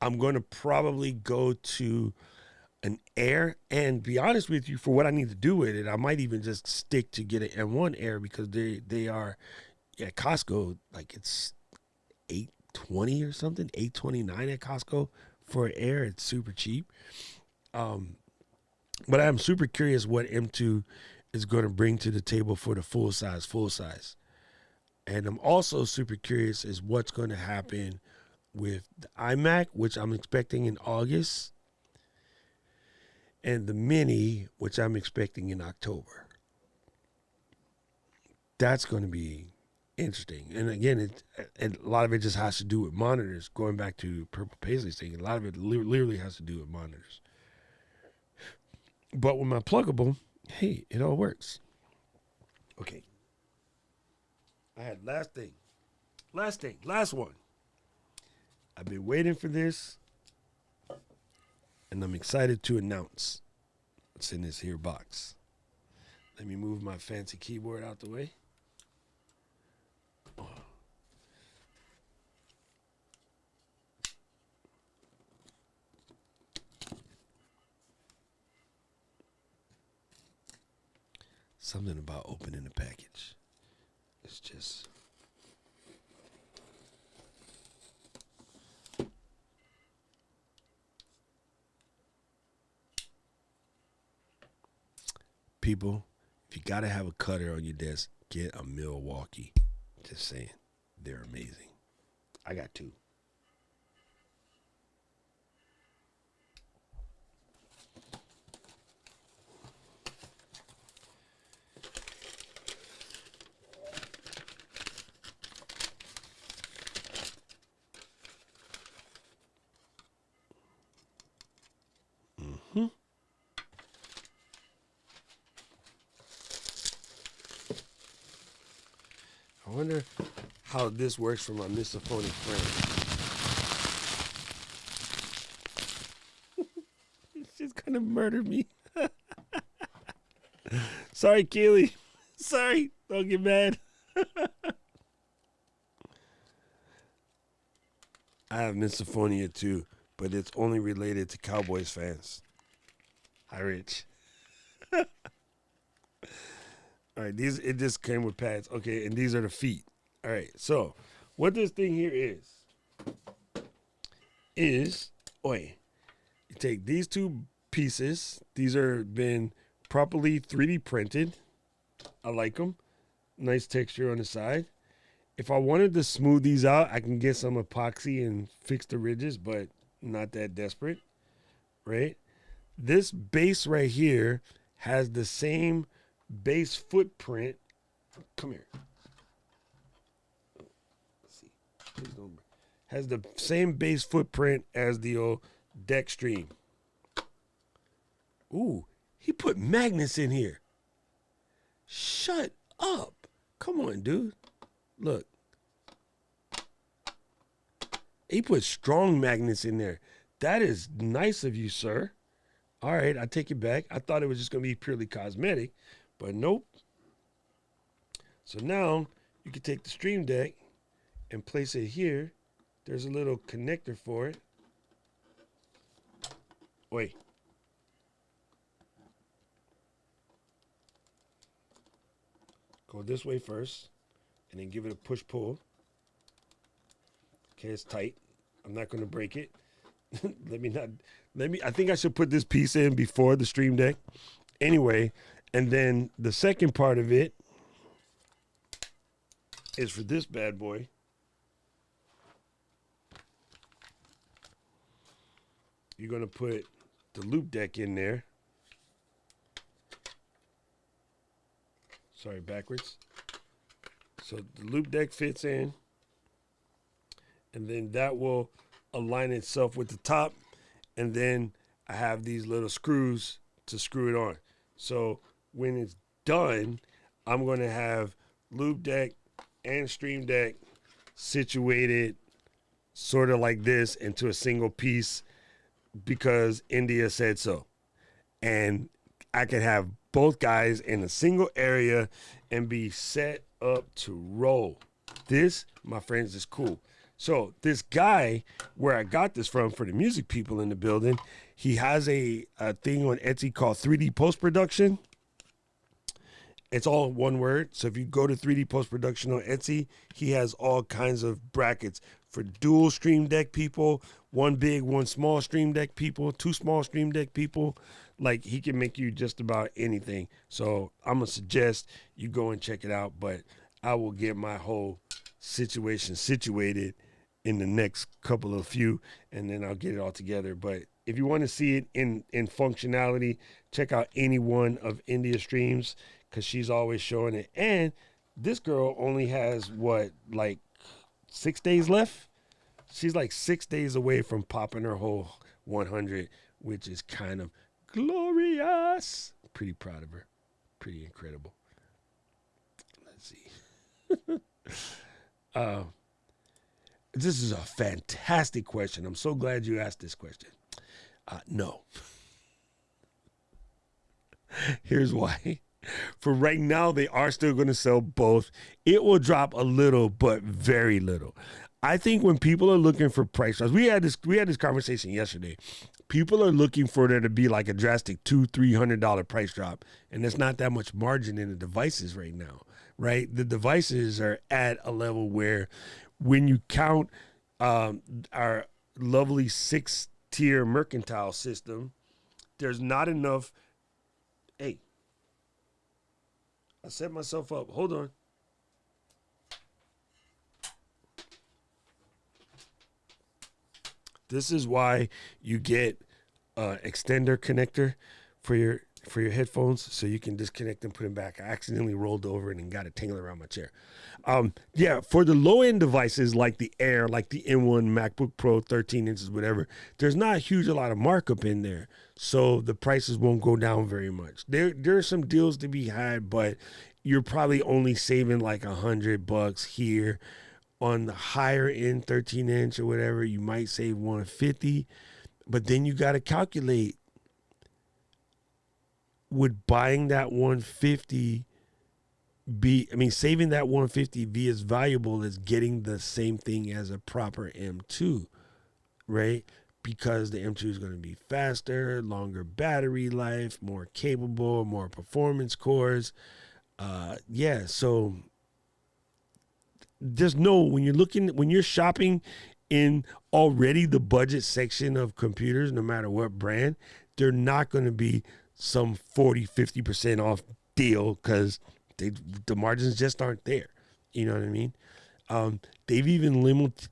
I'm going to probably go to an Air. And be honest with you, for what I need to do with it, I might even just stick to get an M1 Air because they are at Costco, like it's $820 or something, $829 at Costco for an Air. It's super cheap. But I'm super curious what M2 is going to bring to the table for the full size. And I'm also super curious as what's going to happen with the iMac, which I'm expecting in August, and the Mini, which I'm expecting in October. That's going to be interesting. And again, a lot of it just has to do with monitors. Going back to Purple Paisley's thing, a lot of it literally has to do with monitors. But with my pluggable, hey, it all works. Okay. I had last one. I've been waiting for this, and I'm excited to announce what's in this here box. Let me move my fancy keyboard out the way. Something about opening a package. It's just... People, if you gotta have a cutter on your desk, get a Milwaukee. Just saying. They're amazing. I got two. I wonder how this works for my misophonic friend. She's gonna murder me. Sorry, Keely. Sorry. Don't get mad. I have misophonia too, but it's only related to Cowboys fans. Hi, Rich. All right, it just came with pads. Okay, and these are the feet. All right, so what this thing here is, you take these two pieces. These are been properly 3D printed. I like them. Nice texture on the side. If I wanted to smooth these out, I can get some epoxy and fix the ridges, but not that desperate, right? This base right here has the same base footprint. Come here. Let's see. Please don't. Has the same base footprint as the old deck stream. Ooh, he put magnets in here. Shut up. Come on, dude. Look. He put strong magnets in there. That is nice of you, sir. All right, I take it back. I thought it was just going to be purely cosmetic, but nope. So now you can take the Stream Deck and place it here. There's a little connector for it. Wait. Go this way first, and then give it a push-pull. Okay, it's tight. I'm not going to break it. I think I should put this piece in before the Stream Deck. Anyway, and then the second part of it is for this bad boy. You're going to put the loop deck in there. Sorry, backwards. So the loop deck fits in. And then that will align itself with the top. And then I have these little screws to screw it on. So when it's done, I'm going to have loop deck and Stream Deck situated sort of like this into a single piece because India said so. And I can have both guys in a single area and be set up to roll. This, my friends, is cool. So this guy, where I got this from for the music people in the building, he has a thing on Etsy called 3D post-production. It's all one word. So if you go to 3D post-production on Etsy, he has all kinds of brackets for dual Stream Deck people, one big, one small Stream Deck people, two small Stream Deck people. Like, he can make you just about anything. So I'm going to suggest you go and check it out, but I will get my whole situation situated in the next couple of few, and then I'll get it all together. But if you want to see it in functionality, check out any one of India's streams because she's always showing it. And this girl only has, like 6 days left? She's like 6 days away from popping her whole 100, which is kind of glorious. Pretty proud of her. Pretty incredible. Let's see. This is a fantastic question. I'm so glad you asked this question. No. Here's why. For right now, they are still going to sell both. It will drop a little, but very little. I think when people are looking for price drops, we had this conversation yesterday. People are looking for there to be like a drastic $200-$300 price drop, and there's not that much margin in the devices right now, right? The devices are at a level where when you count our lovely 6-tier mercantile system, there's not enough. Hey, I set myself up. Hold on. This is why you get extender connector for your for your headphones so you can disconnect and put them back. I accidentally rolled over and got it tangled around my chair. Yeah, for the low end devices like the Air, like the M1 MacBook Pro, 13 inches, whatever, there's not a lot of markup in there. So the prices won't go down very much. There are some deals to be had, but you're probably only saving like $100 here. On the higher end 13 inch or whatever, you might save 150, but then you got to calculate, would buying that 150 saving that 150 be as valuable as getting the same thing as a proper M2, right? Because the M2 is going to be faster, longer battery life, more capable, more performance cores. So there's no, when you're shopping in already the budget section of computers, no matter what brand, they're not going to be some 40-50% off deal because the margins just aren't there. You know what I mean? They've even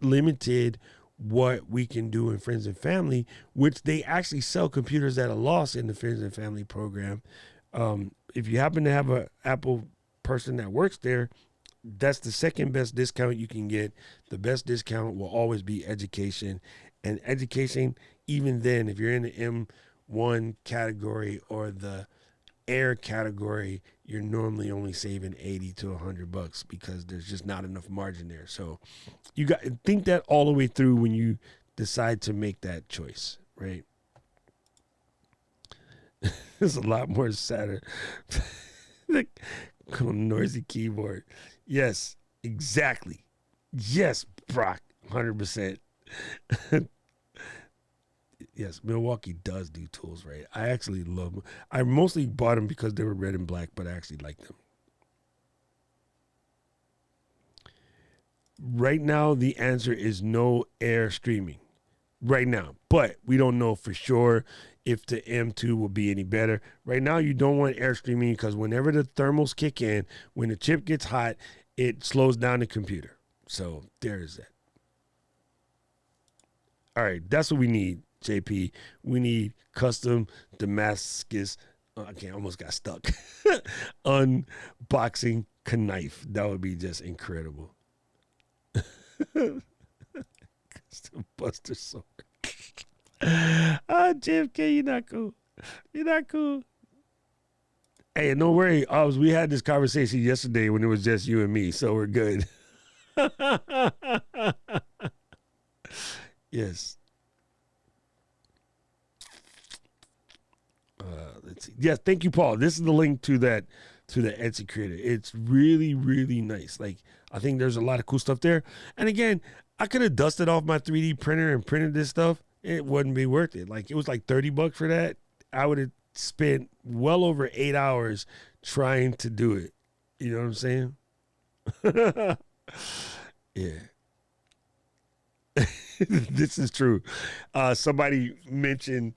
limited what we can do in Friends and Family, which they actually sell computers at a loss in the Friends and Family program. If you happen to have an Apple person that works there, that's the second best discount you can get. The best discount will always be education. And education, even then, if you're in the M1 category or the Air category, you're normally only saving $80 to $100 because there's just not enough margin there. So you got to think that all the way through when you decide to make that choice, right? There's a lot more sadder. The noisy keyboard. Yes, exactly. Yes, Brock, 100%. Yes, Milwaukee does do tools right. I actually love them. I mostly bought them because they were red and black, but I actually like them. Right now, the answer is no Air streaming. Right now. But we don't know for sure if the M2 will be any better. Right now, you don't want Air streaming because whenever the thermals kick in, when the chip gets hot, it slows down the computer. So there's that. All right, that's what we need, JP. We need custom Damascus. Okay, I almost got stuck. Unboxing knife. That would be just incredible. Custom Buster Sword. JFK, you're not cool. You're not cool. Hey, don't worry, Oz. We had this conversation yesterday when it was just you and me, so we're good. Yes. Let's see. Yes, thank you, Paul. This is the link to the Etsy creator. It's really, really nice. Like, I think there's a lot of cool stuff there. And again, I could have dusted off my 3D printer and printed this stuff. It wouldn't be worth it. Like, it was like $30 for that. I would have spent well over 8 hours trying to do it. You know what I'm saying? Yeah. This is true. Somebody mentioned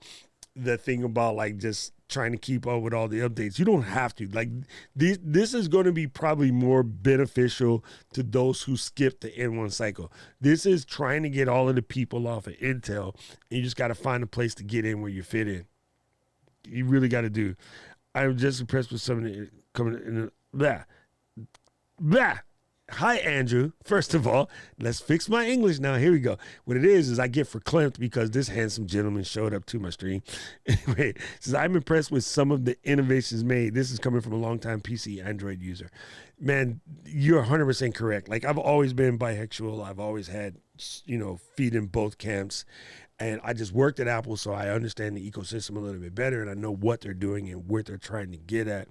the thing about like just trying to keep up with all the updates. You don't have to. Like this is going to be probably more beneficial to those who skip the N1 cycle. This is trying to get all of the people off of Intel, and you just got to find a place to get in where you fit in. You really got to do. I'm just impressed with some of the coming in. Blah. Hi, Andrew. First of all, let's fix my English now. Here we go. What it is I get verklempt because this handsome gentleman showed up to my stream. Anyway, says, I'm impressed with some of the innovations made. This is coming from a longtime PC Android user. Man, you're 100% correct. Like, I've always been bisexual. I've always had, feet in both camps. And I just worked at Apple, so I understand the ecosystem a little bit better, and I know what they're doing and what they're trying to get at.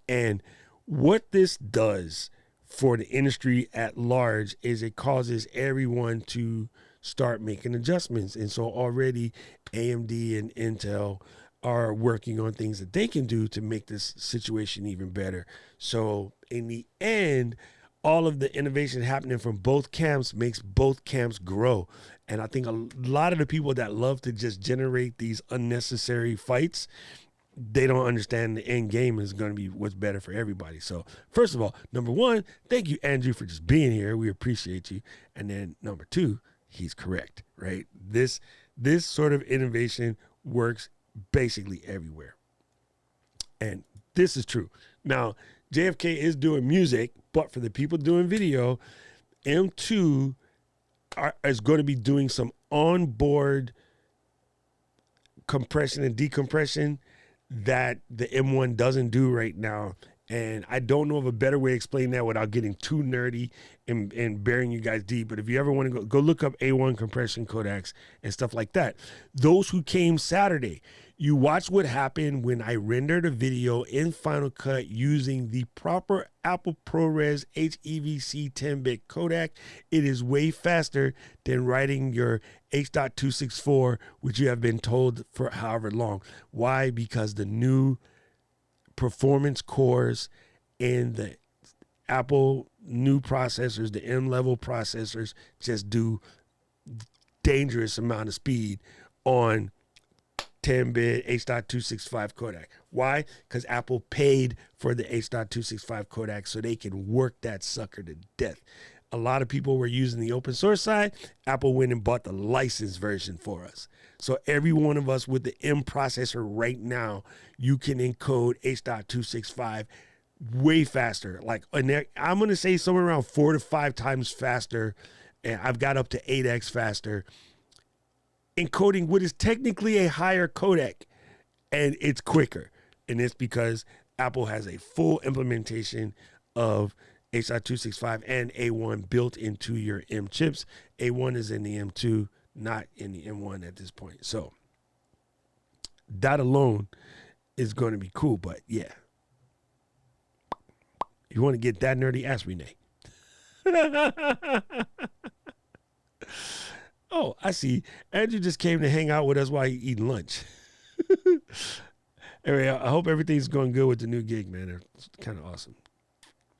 And what this does for the industry at large is it causes everyone to start making adjustments. And so already AMD and Intel are working on things that they can do to make this situation even better. So in the end, all of the innovation happening from both camps makes both camps grow. And I think a lot of the people that love to just generate these unnecessary fights, they don't understand the end game is going to be what's better for everybody. So first of all, number one, thank you, Andrew, for just being here. We appreciate you. And then number two, he's correct, right? This sort of innovation works basically everywhere. And this is true. Now, JFK is doing music, but for the people doing video, M2 is going to be doing some onboard compression and decompression that the M1 doesn't do right now. And I don't know of a better way to explain that without getting too nerdy and burying you guys deep. But if you ever want to go look up A1 compression codecs and stuff like that. Those who came Saturday, you watch what happened when I rendered a video in Final Cut using the proper Apple ProRes HEVC 10-bit codec. It is way faster than writing your H.264, which you have been told for however long. Why? Because the new performance cores in the Apple new processors, the M-level processors, just do dangerous amount of speed on 10-bit H.265 codec. Why? Because Apple paid for the H.265 codec so they can work that sucker to death. A lot of people were using the open source side. Apple went and bought the licensed version for us. So every one of us with the M processor right now, you can encode H.265 way faster. Like, I'm going to say somewhere around 4 to 5 times faster. And I've got up to 8x faster, encoding what is technically a higher codec, and it's quicker. And it's because Apple has a full implementation of H.265 and A1 built into your M chips. A1 is in the M2, not in the M1 at this point. So that alone is going to be cool. But yeah, you want to get that nerdy? Ask Renee. Oh, I see. Andrew just came to hang out with us while he eating lunch. Anyway, I hope everything's going good with the new gig, man. It's kind of awesome.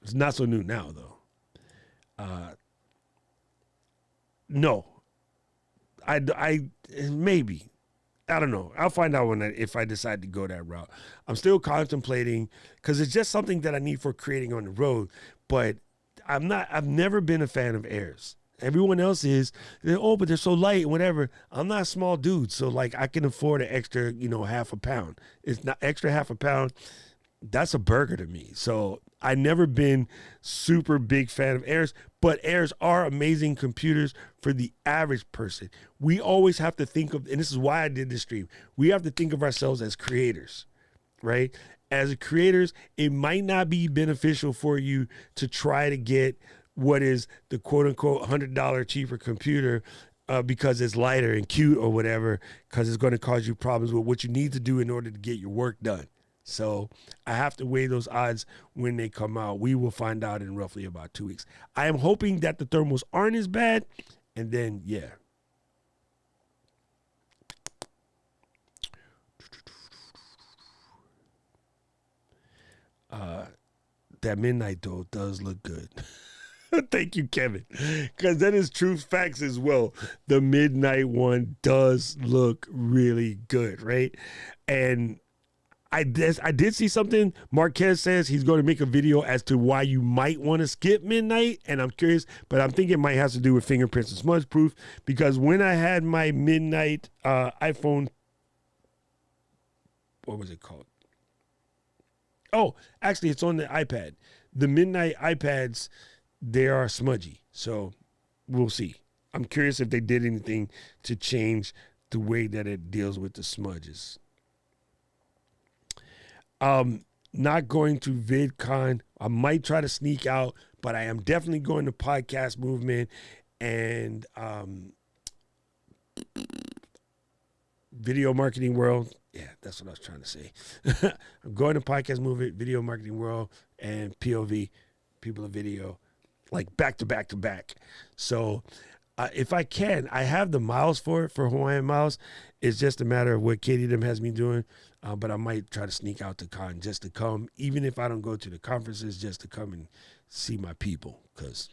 It's not so new now, though. No. I maybe. I don't know. I'll find out if I decide to go that route. I'm still contemplating because it's just something that I need for creating on the road. But I've never been a fan of Airs. Everyone else is, oh, but they're so light and whatever. I'm not a small dude, so like I can afford an extra, half a pound. It's not extra half a pound. That's a burger to me. So I never been super big fan of Airs, but Airs are amazing computers for the average person. We always have to think of, and this is why I did this stream, we have to think of ourselves as creators, right? As creators, it might not be beneficial for you to try to get what is the quote unquote $100 cheaper computer because it's lighter and cute or whatever, because it's going to cause you problems with what you need to do in order to get your work done. So I have to weigh those odds when they come out. We will find out in roughly about 2 weeks. I am hoping that the thermals aren't as bad. And then, yeah. That midnight, though, does look good. Thank you, Kevin. Because that is true facts as well. The midnight one does look really good, right? And I did see something. Marquez says he's going to make a video as to why you might want to skip midnight. And I'm curious, but I'm thinking it might have to do with fingerprints and smudge proof. Because when I had my midnight iPhone, what was it called? Oh, actually, it's on the iPad. The midnight iPads, they are smudgy. So we'll see. I'm curious if they did anything to change the way that it deals with the smudges. Not going to VidCon. I might try to sneak out, but I am definitely going to Podcast Movement and Video Marketing World. Yeah, that's what I was trying to say. I'm going to Podcast Movement, Video Marketing World, and POV, People of Video, like back to back to back. So if I can, I have the miles for it, for Hawaiian Miles. It's just a matter of what Katie them has me doing. But I might try to sneak out to con just to come, even if I don't go to the conferences, just to come and see my people, because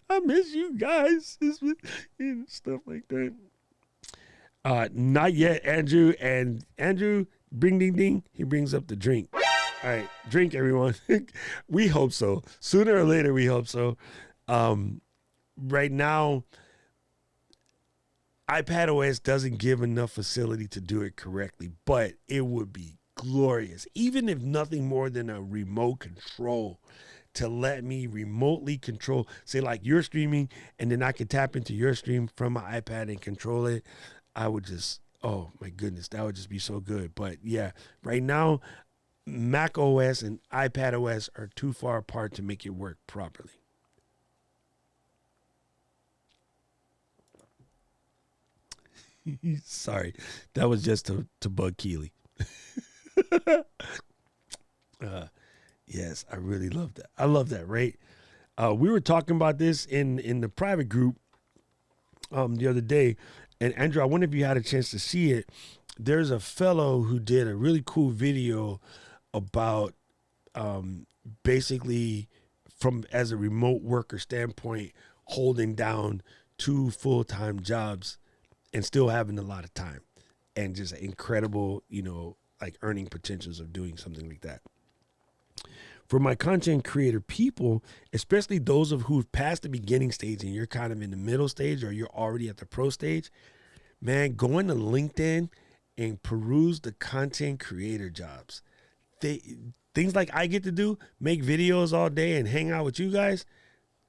I miss you guys and stuff like that. Not yet, Andrew. And Andrew, bring ding ding, he brings up the drink. All right, drink, everyone. We hope so. Sooner or later, we hope so. Right now, iPadOS doesn't give enough facility to do it correctly, but it would be glorious. Even if nothing more than a remote control to let me remotely control, say like you're streaming and then I can tap into your stream from my iPad and control it, I would just, oh my goodness, that would just be so good. But yeah, right now, Mac OS and iPad OS are too far apart to make it work properly. Sorry, that was just to bug Keely. Yes, I really love that. I love that, right? We were talking about this in the private group the other day, and Andrew, I wonder if you had a chance to see it. There's a fellow who did a really cool video about basically from as a remote worker standpoint, holding down 2 full-time jobs and still having a lot of time, and just incredible, like earning potentials of doing something like that. For my content creator people, especially those of who've passed the beginning stage and you're kind of in the middle stage or you're already at the pro stage, man, go into LinkedIn and peruse the content creator jobs. Things like I get to do, make videos all day and hang out with you guys,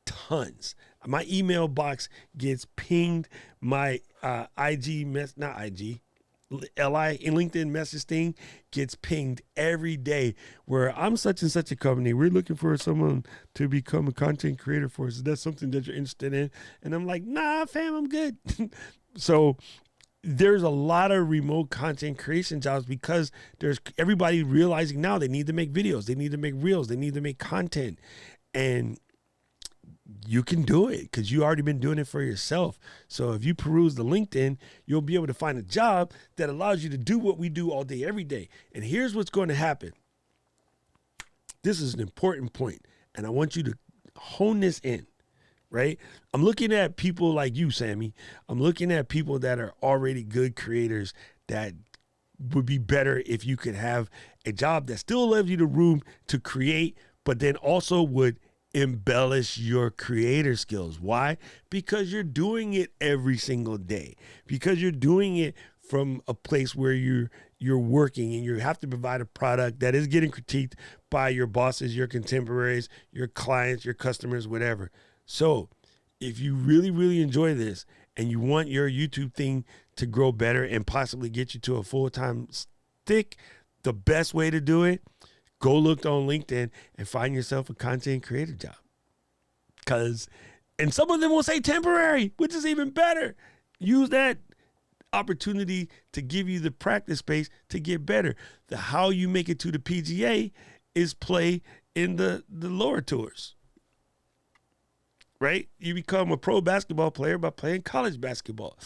tons. My email box gets pinged. My LinkedIn message thing gets pinged every day where I'm such and such a company. We're looking for someone to become a content creator for us. Is that something that you're interested in? And I'm like, nah, fam, I'm good. So there's a lot of remote content creation jobs because there's everybody realizing now they need to make videos. They need to make reels. They need to make content. And you can do it because you already been doing it for yourself. So if you peruse the LinkedIn, you'll be able to find a job that allows you to do what we do all day, every day. And here's what's going to happen. This is an important point, and I want you to hone this in, right? I'm looking at people like you, Sammy. I'm looking at people that are already good creators that would be better if you could have a job that still gives you the room to create, but then also would embellish your creator skills. Why? Because you're doing it every single day. Because you're doing it from a place where you're working and you have to provide a product that is getting critiqued by your bosses, your contemporaries, your clients, your customers, whatever. So if you really, really enjoy this and you want your YouTube thing to grow better and possibly get you to a full-time stick, the best way to do it, go look on LinkedIn and find yourself a content creator job. And some of them will say temporary, which is even better. Use that opportunity to give you the practice space to get better. How you make it to the PGA is play in the lower tours. Right? You become a pro basketball player by playing college basketball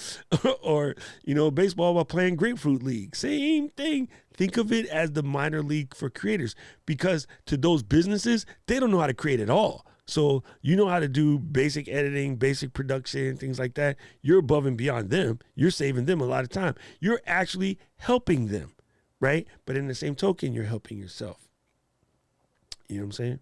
or, baseball by playing grapefruit league. Same thing. Think of it as the minor league for creators, because to those businesses, they don't know how to create at all. So you know how to do basic editing, basic production, things like that. You're above and beyond them. You're saving them a lot of time. You're actually helping them, right? But in the same token, you're helping yourself. You know what I'm saying?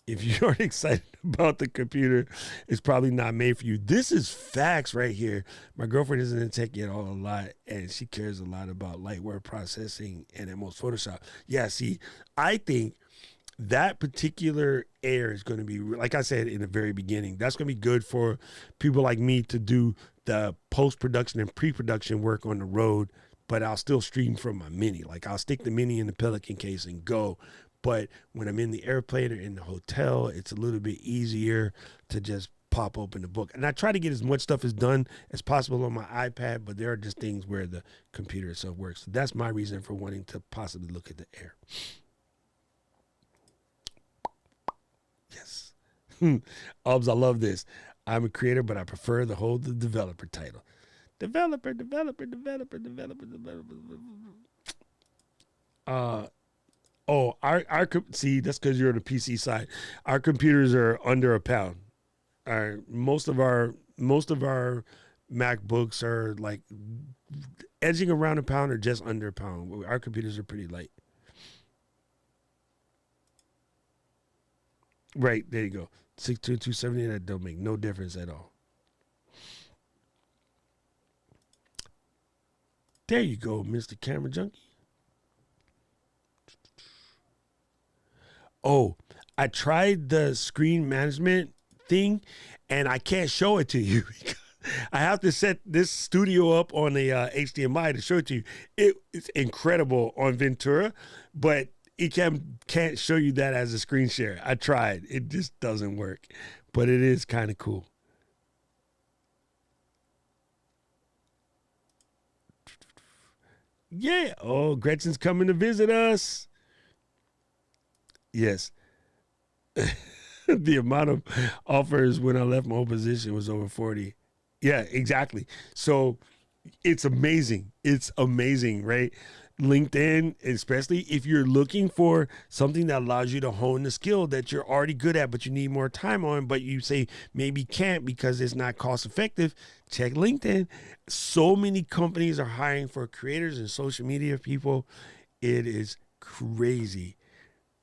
If you aren't excited about the computer, it's probably not made for you. This is facts right here. My girlfriend isn't in tech yet a lot, and she cares a lot about light word processing and at most Photoshop. Yeah, see, I think that particular air is going to be, like I said in the very beginning, that's going to be good for people like me to do the post-production and pre-production work on the road, but I'll still stream from my Mini. Like I'll stick the Mini in the Pelican case and go. But when I'm in the airplane or in the hotel, it's a little bit easier to just pop open the book. And I try to get as much stuff as done as possible on my iPad, but there are just things where the computer itself works. So that's my reason for wanting to possibly look at the air. Yes. Obs, I love this. I'm a creator, but I prefer the developer title. Developer. See, that's because you're on the PC side. Our computers are under £1. Most of our MacBooks are like edging around £1 or just under £1. Our computers are pretty light. Right, there you go. 62270, that don't make no difference at all. There you go, Mr. Camera Junkie. Oh, I tried the screen management thing, and I can't show it to you. I have to set this studio up on a HDMI to show it to you. It's incredible on Ventura, but it can't show you that as a screen share. I tried. It just doesn't work, but it is kind of cool. Yeah. Oh, Gretchen's coming to visit us. Yes. The amount of offers when I left my old position was over 40. Yeah, exactly. So it's amazing. It's amazing, right? LinkedIn, especially if you're looking for something that allows you to hone the skill that you're already good at, but you need more time on, but you say maybe can't because it's not cost effective, check LinkedIn. So many companies are hiring for creators and social media people. It is crazy.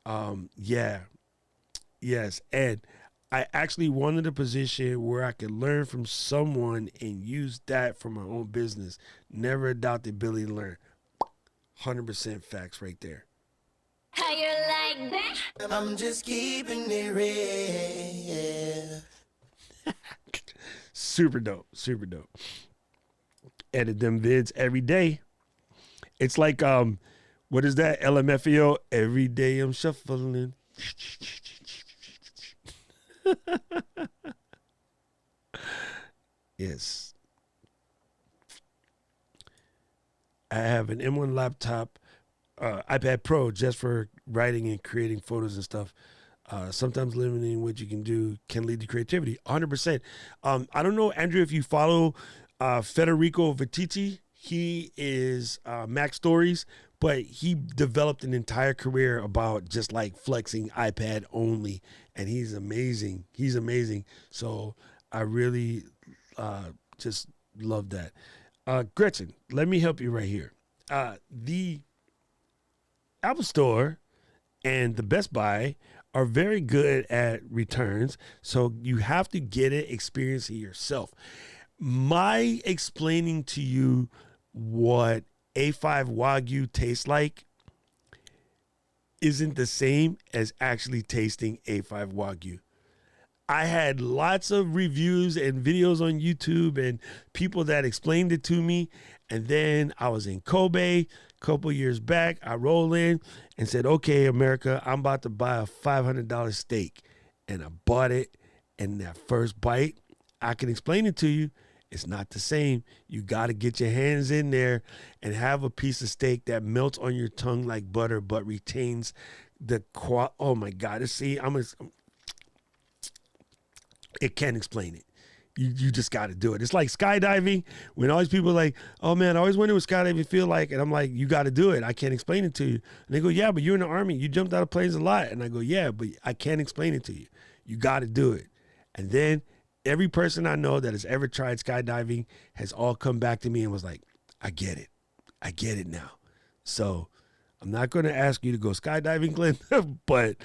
Yeah. Yes. And I actually wanted a position where I could learn from someone and use that for my own business. Never doubt the ability to learn. 100% facts right there. How you like that? I'm just keeping it real. Super dope. Super dope. Edit them vids every day. It's like, what is that? LMFAO. Every day I'm shuffling. Yes. I have an M1 laptop, iPad Pro, just for writing and creating photos and stuff. Sometimes limiting what you can do can lead to creativity. 100%. I don't know, Andrew, if you follow Federico Viticci. He is Mac Stories, but he developed an entire career about just like flexing iPad only, and he's amazing. He's amazing. So I really just love that. Gretchen, let me help you right here. The Apple Store and the Best Buy are very good at returns, so you have to get it, experience it yourself. My explaining to you what A5 Wagyu tastes like isn't the same as actually tasting A5 Wagyu. I had lots of reviews and videos on YouTube and people that explained it to me. And then I was in Kobe a couple years back. I roll in and said, okay, America, I'm about to buy a $500 steak. And I bought it. And that first bite, I can explain it to you. It's not the same. You got to get your hands in there and have a piece of steak that melts on your tongue like butter, but retains the oh my God. See, it can't explain it. You just got to do it. It's like skydiving. When all these people are like, oh man, I always wonder what skydiving feel like. And I'm like, you got to do it. I can't explain it to you. And they go, yeah, but you're in the Army. You jumped out of planes a lot. And I go, yeah, but I can't explain it to you. You got to do it. And then every person I know that has ever tried skydiving has all come back to me and was like, I get it. I get it now. So I'm not going to ask you to go skydiving, Glenn, but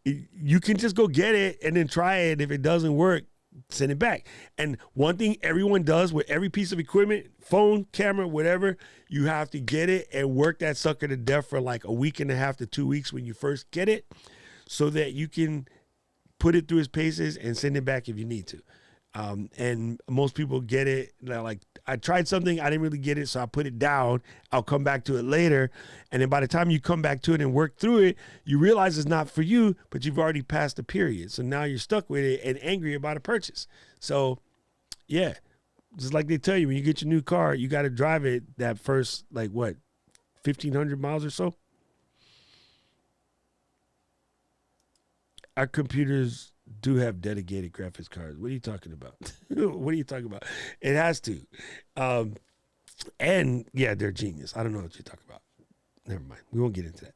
you can just go get it and then try it. If it doesn't work, send it back. And one thing everyone does with every piece of equipment, phone, camera, whatever, you have to get it and work that sucker to death for like a week and a half to 2 weeks when you first get it, so that you can put it through its paces and send it back if you need to. And most people get it. They're like, I tried something, I didn't really get it, so I put it down. I'll come back to it later. And then by the time you come back to it and work through it, you realize it's not for you, but you've already passed the period. So now you're stuck with it and angry about a purchase. So yeah, just like they tell you, when you get your new car, you got to drive it that first, like what, 1,500 miles or so? Our computers do have dedicated graphics cards. What are you talking about? What are you talking about? It has to. And yeah, they're genius. I don't know what you're talking about. Never mind. We won't get into that.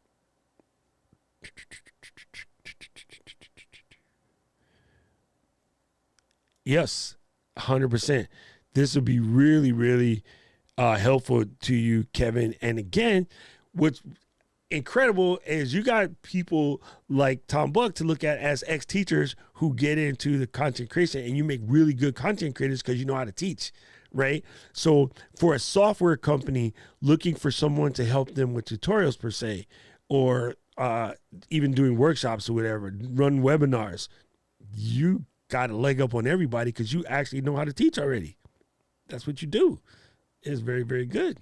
Yes, 100%. This would be really, really helpful to you, Kevin. And again, what's incredible is you got people like Tom Buck to look at as ex-teachers who get into the content creation, and you make really good content creators because you know how to teach, right? So for a software company looking for someone to help them with tutorials per se, or even doing workshops or whatever, run webinars, you got a leg up on everybody because you actually know how to teach already. That's what you do. It's very, very good.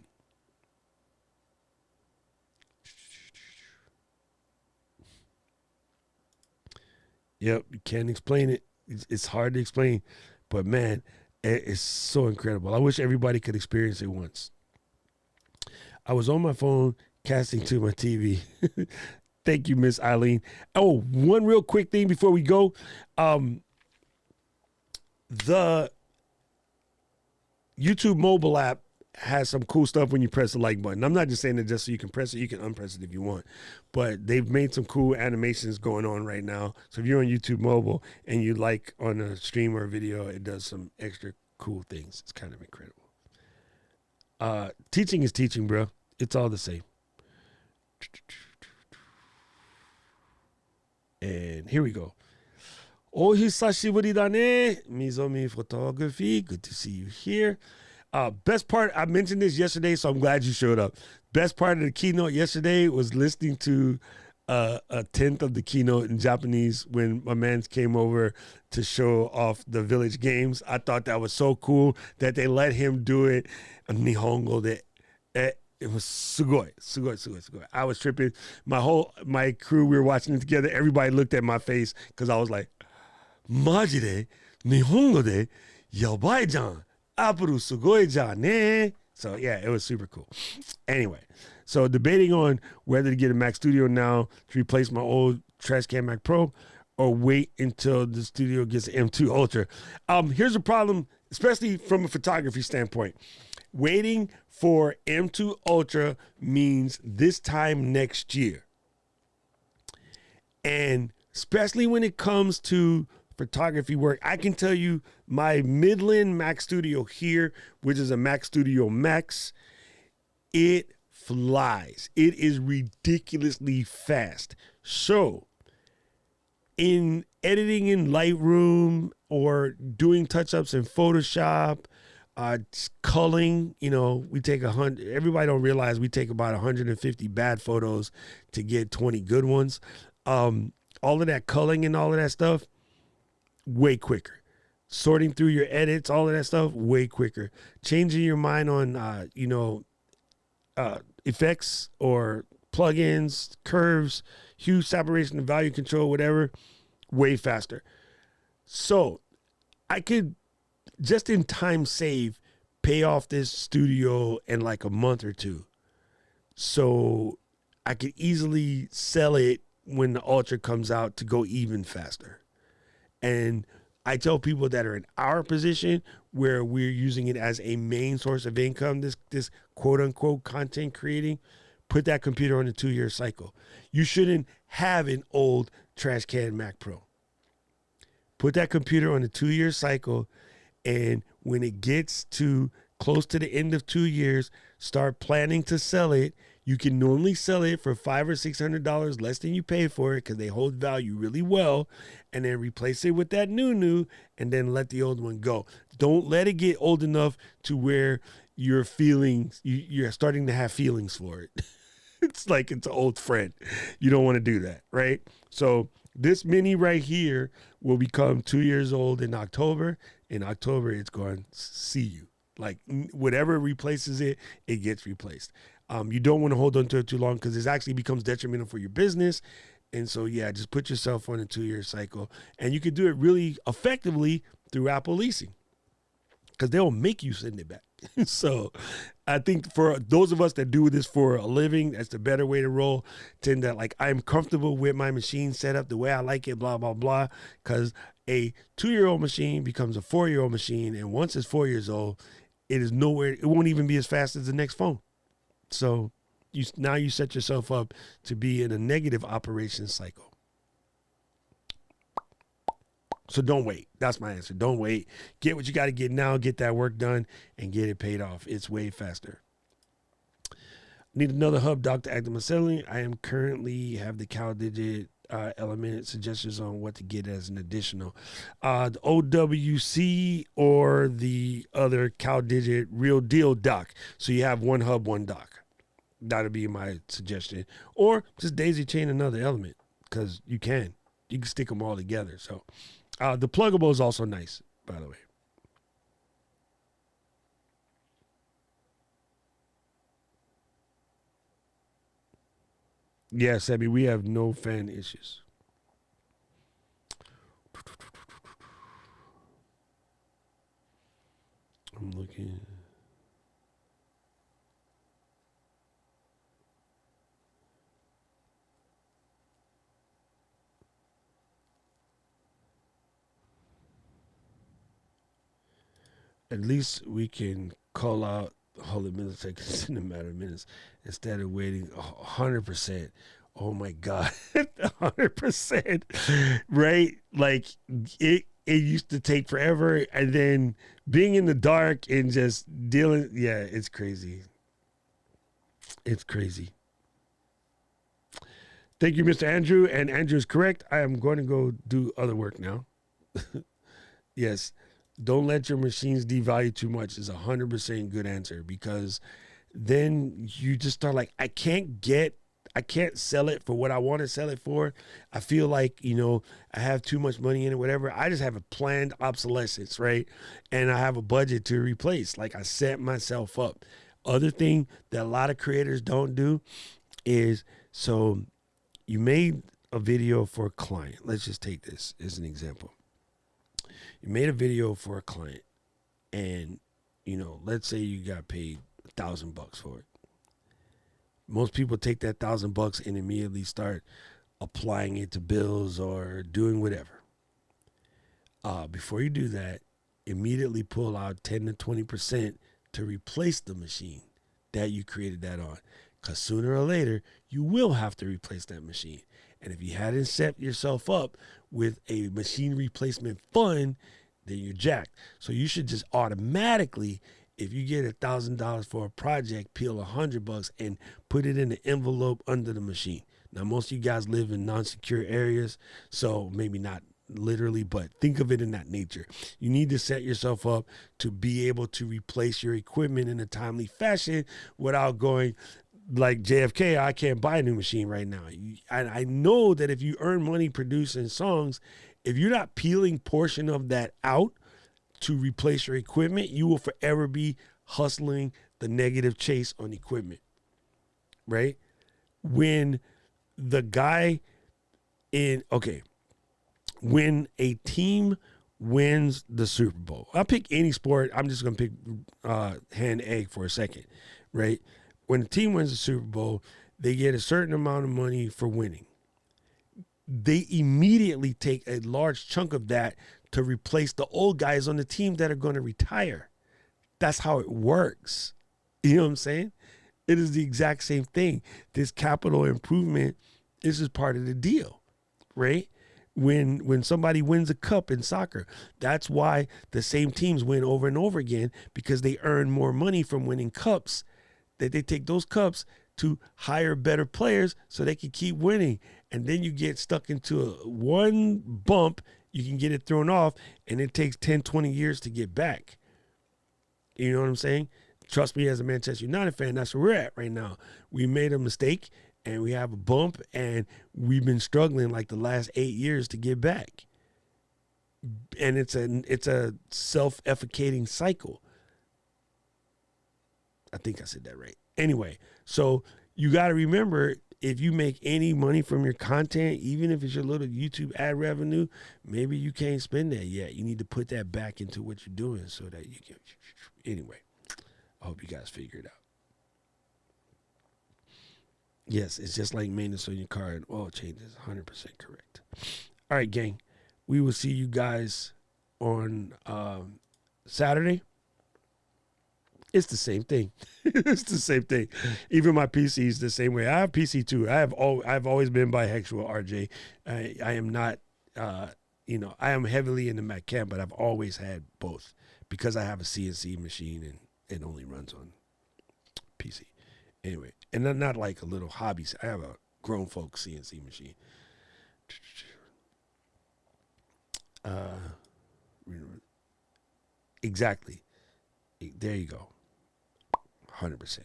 Yep, you can't explain it. It's hard to explain, but man, it's so incredible. I wish everybody could experience it once. I was on my phone casting to my TV. Thank you, Miss Eileen. Oh, one real quick thing before we go. The YouTube mobile app has some cool stuff when you press the like button. I'm not just saying it just so you can press it. You can unpress it if you want. But they've made some cool animations going on right now. So if you're on YouTube mobile and you like on a stream or a video, it does some extra cool things. It's kind of incredible. Teaching is teaching, bro. It's all the same. And here we go. Oh, hisashiburi da ne. Mizomi Photography. Good to see you here. Best part, I mentioned this yesterday, so I'm glad you showed up. Best part of the keynote yesterday was listening to a tenth of the keynote in Japanese when my man came over to show off the village games. I thought that was so cool that they let him do it in Nihongo. It was sugoi. I was tripping. My crew, we were watching it together. Everybody looked at my face because I was like, Maji de Nihongo de yabai jan. Aperu sugoi jan ne. So yeah, it was super cool. Anyway, so debating on whether to get a Mac Studio now to replace my old Trashcan Mac Pro or wait until the studio gets an M2 Ultra. Here's a problem, especially from a photography standpoint. Waiting for M2 Ultra means this time next year. And especially when it comes to photography work, I can tell you my Midland Mac Studio here, which is a Mac Studio Max, it flies. It is ridiculously fast. So in editing in Lightroom or doing touch-ups in Photoshop, culling, we take 100. Everybody don't realize we take about 150 bad photos to get 20 good ones. All of that culling and all of that stuff, way quicker. Sorting through your edits, all of that stuff, way quicker. Changing your mind on, effects or plugins, curves, hue, separation, and value control, whatever, way faster. So I could just in time save, pay off this studio in like a month or two. So I could easily sell it when the Ultra comes out to go even faster. And I tell people that are in our position where we're using it as a main source of income, this quote unquote content creating, put that computer on a 2-year cycle. You shouldn't have an old trash can Mac Pro. Put that computer on a 2-year cycle. And when it gets to close to the end of 2 years, start planning to sell it. You can normally sell it for $500 or $600 less than you pay for it because they hold value really well, and then replace it with that new, and then let the old one go. Don't let it get old enough to where you're starting to have feelings for it. It's like it's an old friend. You don't want to do that, right? So this mini right here will become 2 years old in October. In October, it's going to see you. Like whatever replaces it, it gets replaced. You don't want to hold on to it too long because it actually becomes detrimental for your business. And so, yeah, just put yourself on a 2-year cycle. And you can do it really effectively through Apple Leasing because they'll make you send it back. So I think for those of us that do this for a living, that's the better way to roll. Tend that like I'm comfortable with my machine set up the way I like it, blah, blah, blah. Because a 2-year-old machine becomes a 4-year-old machine. And once it's 4 years old, it won't even be as fast as the next phone. So now you set yourself up to be in a negative operation cycle. So don't wait. That's my answer. Don't wait. Get what you got to get now. Get that work done and get it paid off. It's way faster. Need another hub, Dr. Active Selling. I am currently have the CalDigit element, suggestions on what to get as an additional. The OWC or the other CalDigit Real Deal dock. So you have one hub, one dock. That'll be my suggestion. Or just daisy chain another element, because you can stick them all together. So the pluggable is also nice, by the way. Yes, I mean, we have no fan issues. I'm looking. At least we can call out holy milliseconds in a matter of minutes instead of waiting 100%. Oh my God, 100%, right? Like it used to take forever, and then being in the dark and just dealing. Yeah, it's crazy. It's crazy. Thank you, Mr. Andrew. And Andrew is correct. I am going to go do other work now. Yes. Don't let your machines devalue too much is 100% good answer, because then you just start like, I can't sell it for what I want to sell it for. I feel like, I have too much money in it, whatever. I just have a planned obsolescence, right? And I have a budget to replace. Like, I set myself up. Other thing that a lot of creators don't do is, so you made a video for a client. Let's just take this as an example. You made a video for a client, and, let's say you got paid $1,000 for it. Most people take that $1,000 and immediately start applying it to bills or doing whatever. Before you do that, immediately pull out 10 to 20% to replace the machine that you created that on. Because sooner or later, you will have to replace that machine. And if you hadn't set yourself up with a machine replacement fund, then you're jacked. So you should just automatically, if you get $1,000 for a project, peel $100 and put it in an envelope under the machine. Now, most of you guys live in non-secure areas, so maybe not literally, but think of it in that nature. You need to set yourself up to be able to replace your equipment in a timely fashion without going like JFK. I can't buy a new machine right now. I know that if you earn money producing songs, if you're not peeling portion of that out to replace your equipment, you will forever be hustling the negative chase on equipment, right? When the guy when a team wins the Super Bowl, I'll pick any sport. I'm just going to pick hand egg for a second, right? When a team wins the Super Bowl, they get a certain amount of money for winning. They immediately take a large chunk of that to replace the old guys on the team that are going to retire. That's how it works. You know what I'm saying? It is the exact same thing. This capital improvement, this is part of the deal, right? When somebody wins a cup in soccer, that's why the same teams win over and over again, because they earn more money from winning cups, that they take those cups to hire better players so they can keep winning. And then you get stuck into one bump, you can get it thrown off, and it takes 10, 20 years to get back. You know what I'm saying? Trust me, as a Manchester United fan, that's where we're at right now. We made a mistake, and we have a bump, and we've been struggling like the last 8 years to get back. And it's a self-efficating cycle. I think I said that right. Anyway, so you got to remember, if you make any money from your content, even if it's your little YouTube ad revenue, maybe you can't spend that yet. You need to put that back into what you're doing so that you can. Anyway, I hope you guys figure it out. Yes, it's just like maintenance on your car and oil changes. 100% correct. All right, gang. We will see you guys on Saturday. It's the same thing. It's the same thing. Even my PC is the same way. I have PC too. I've always been bisexual, RJ. I am not, I am heavily in the Mac camp, but I've always had both because I have a CNC machine and it only runs on PC. Anyway, and not like a little hobby. I have a grown folk CNC machine. Exactly. There you go. 100%.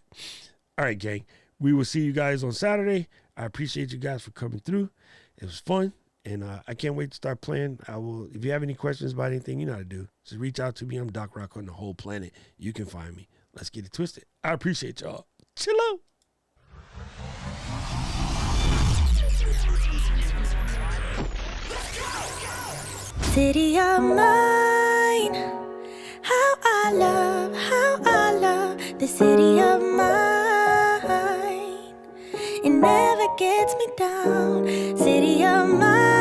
All right, gang. We will see you guys on Saturday. I appreciate you guys for coming through. It was fun, and I can't wait to start playing. I will. If you have any questions about anything, you know how to do. Just reach out to me. I'm Doc Rock on the whole planet. You can find me. Let's get it twisted. I appreciate y'all. Chill out. City of mine, how I love the city of mine. It never gets me down. City of mine.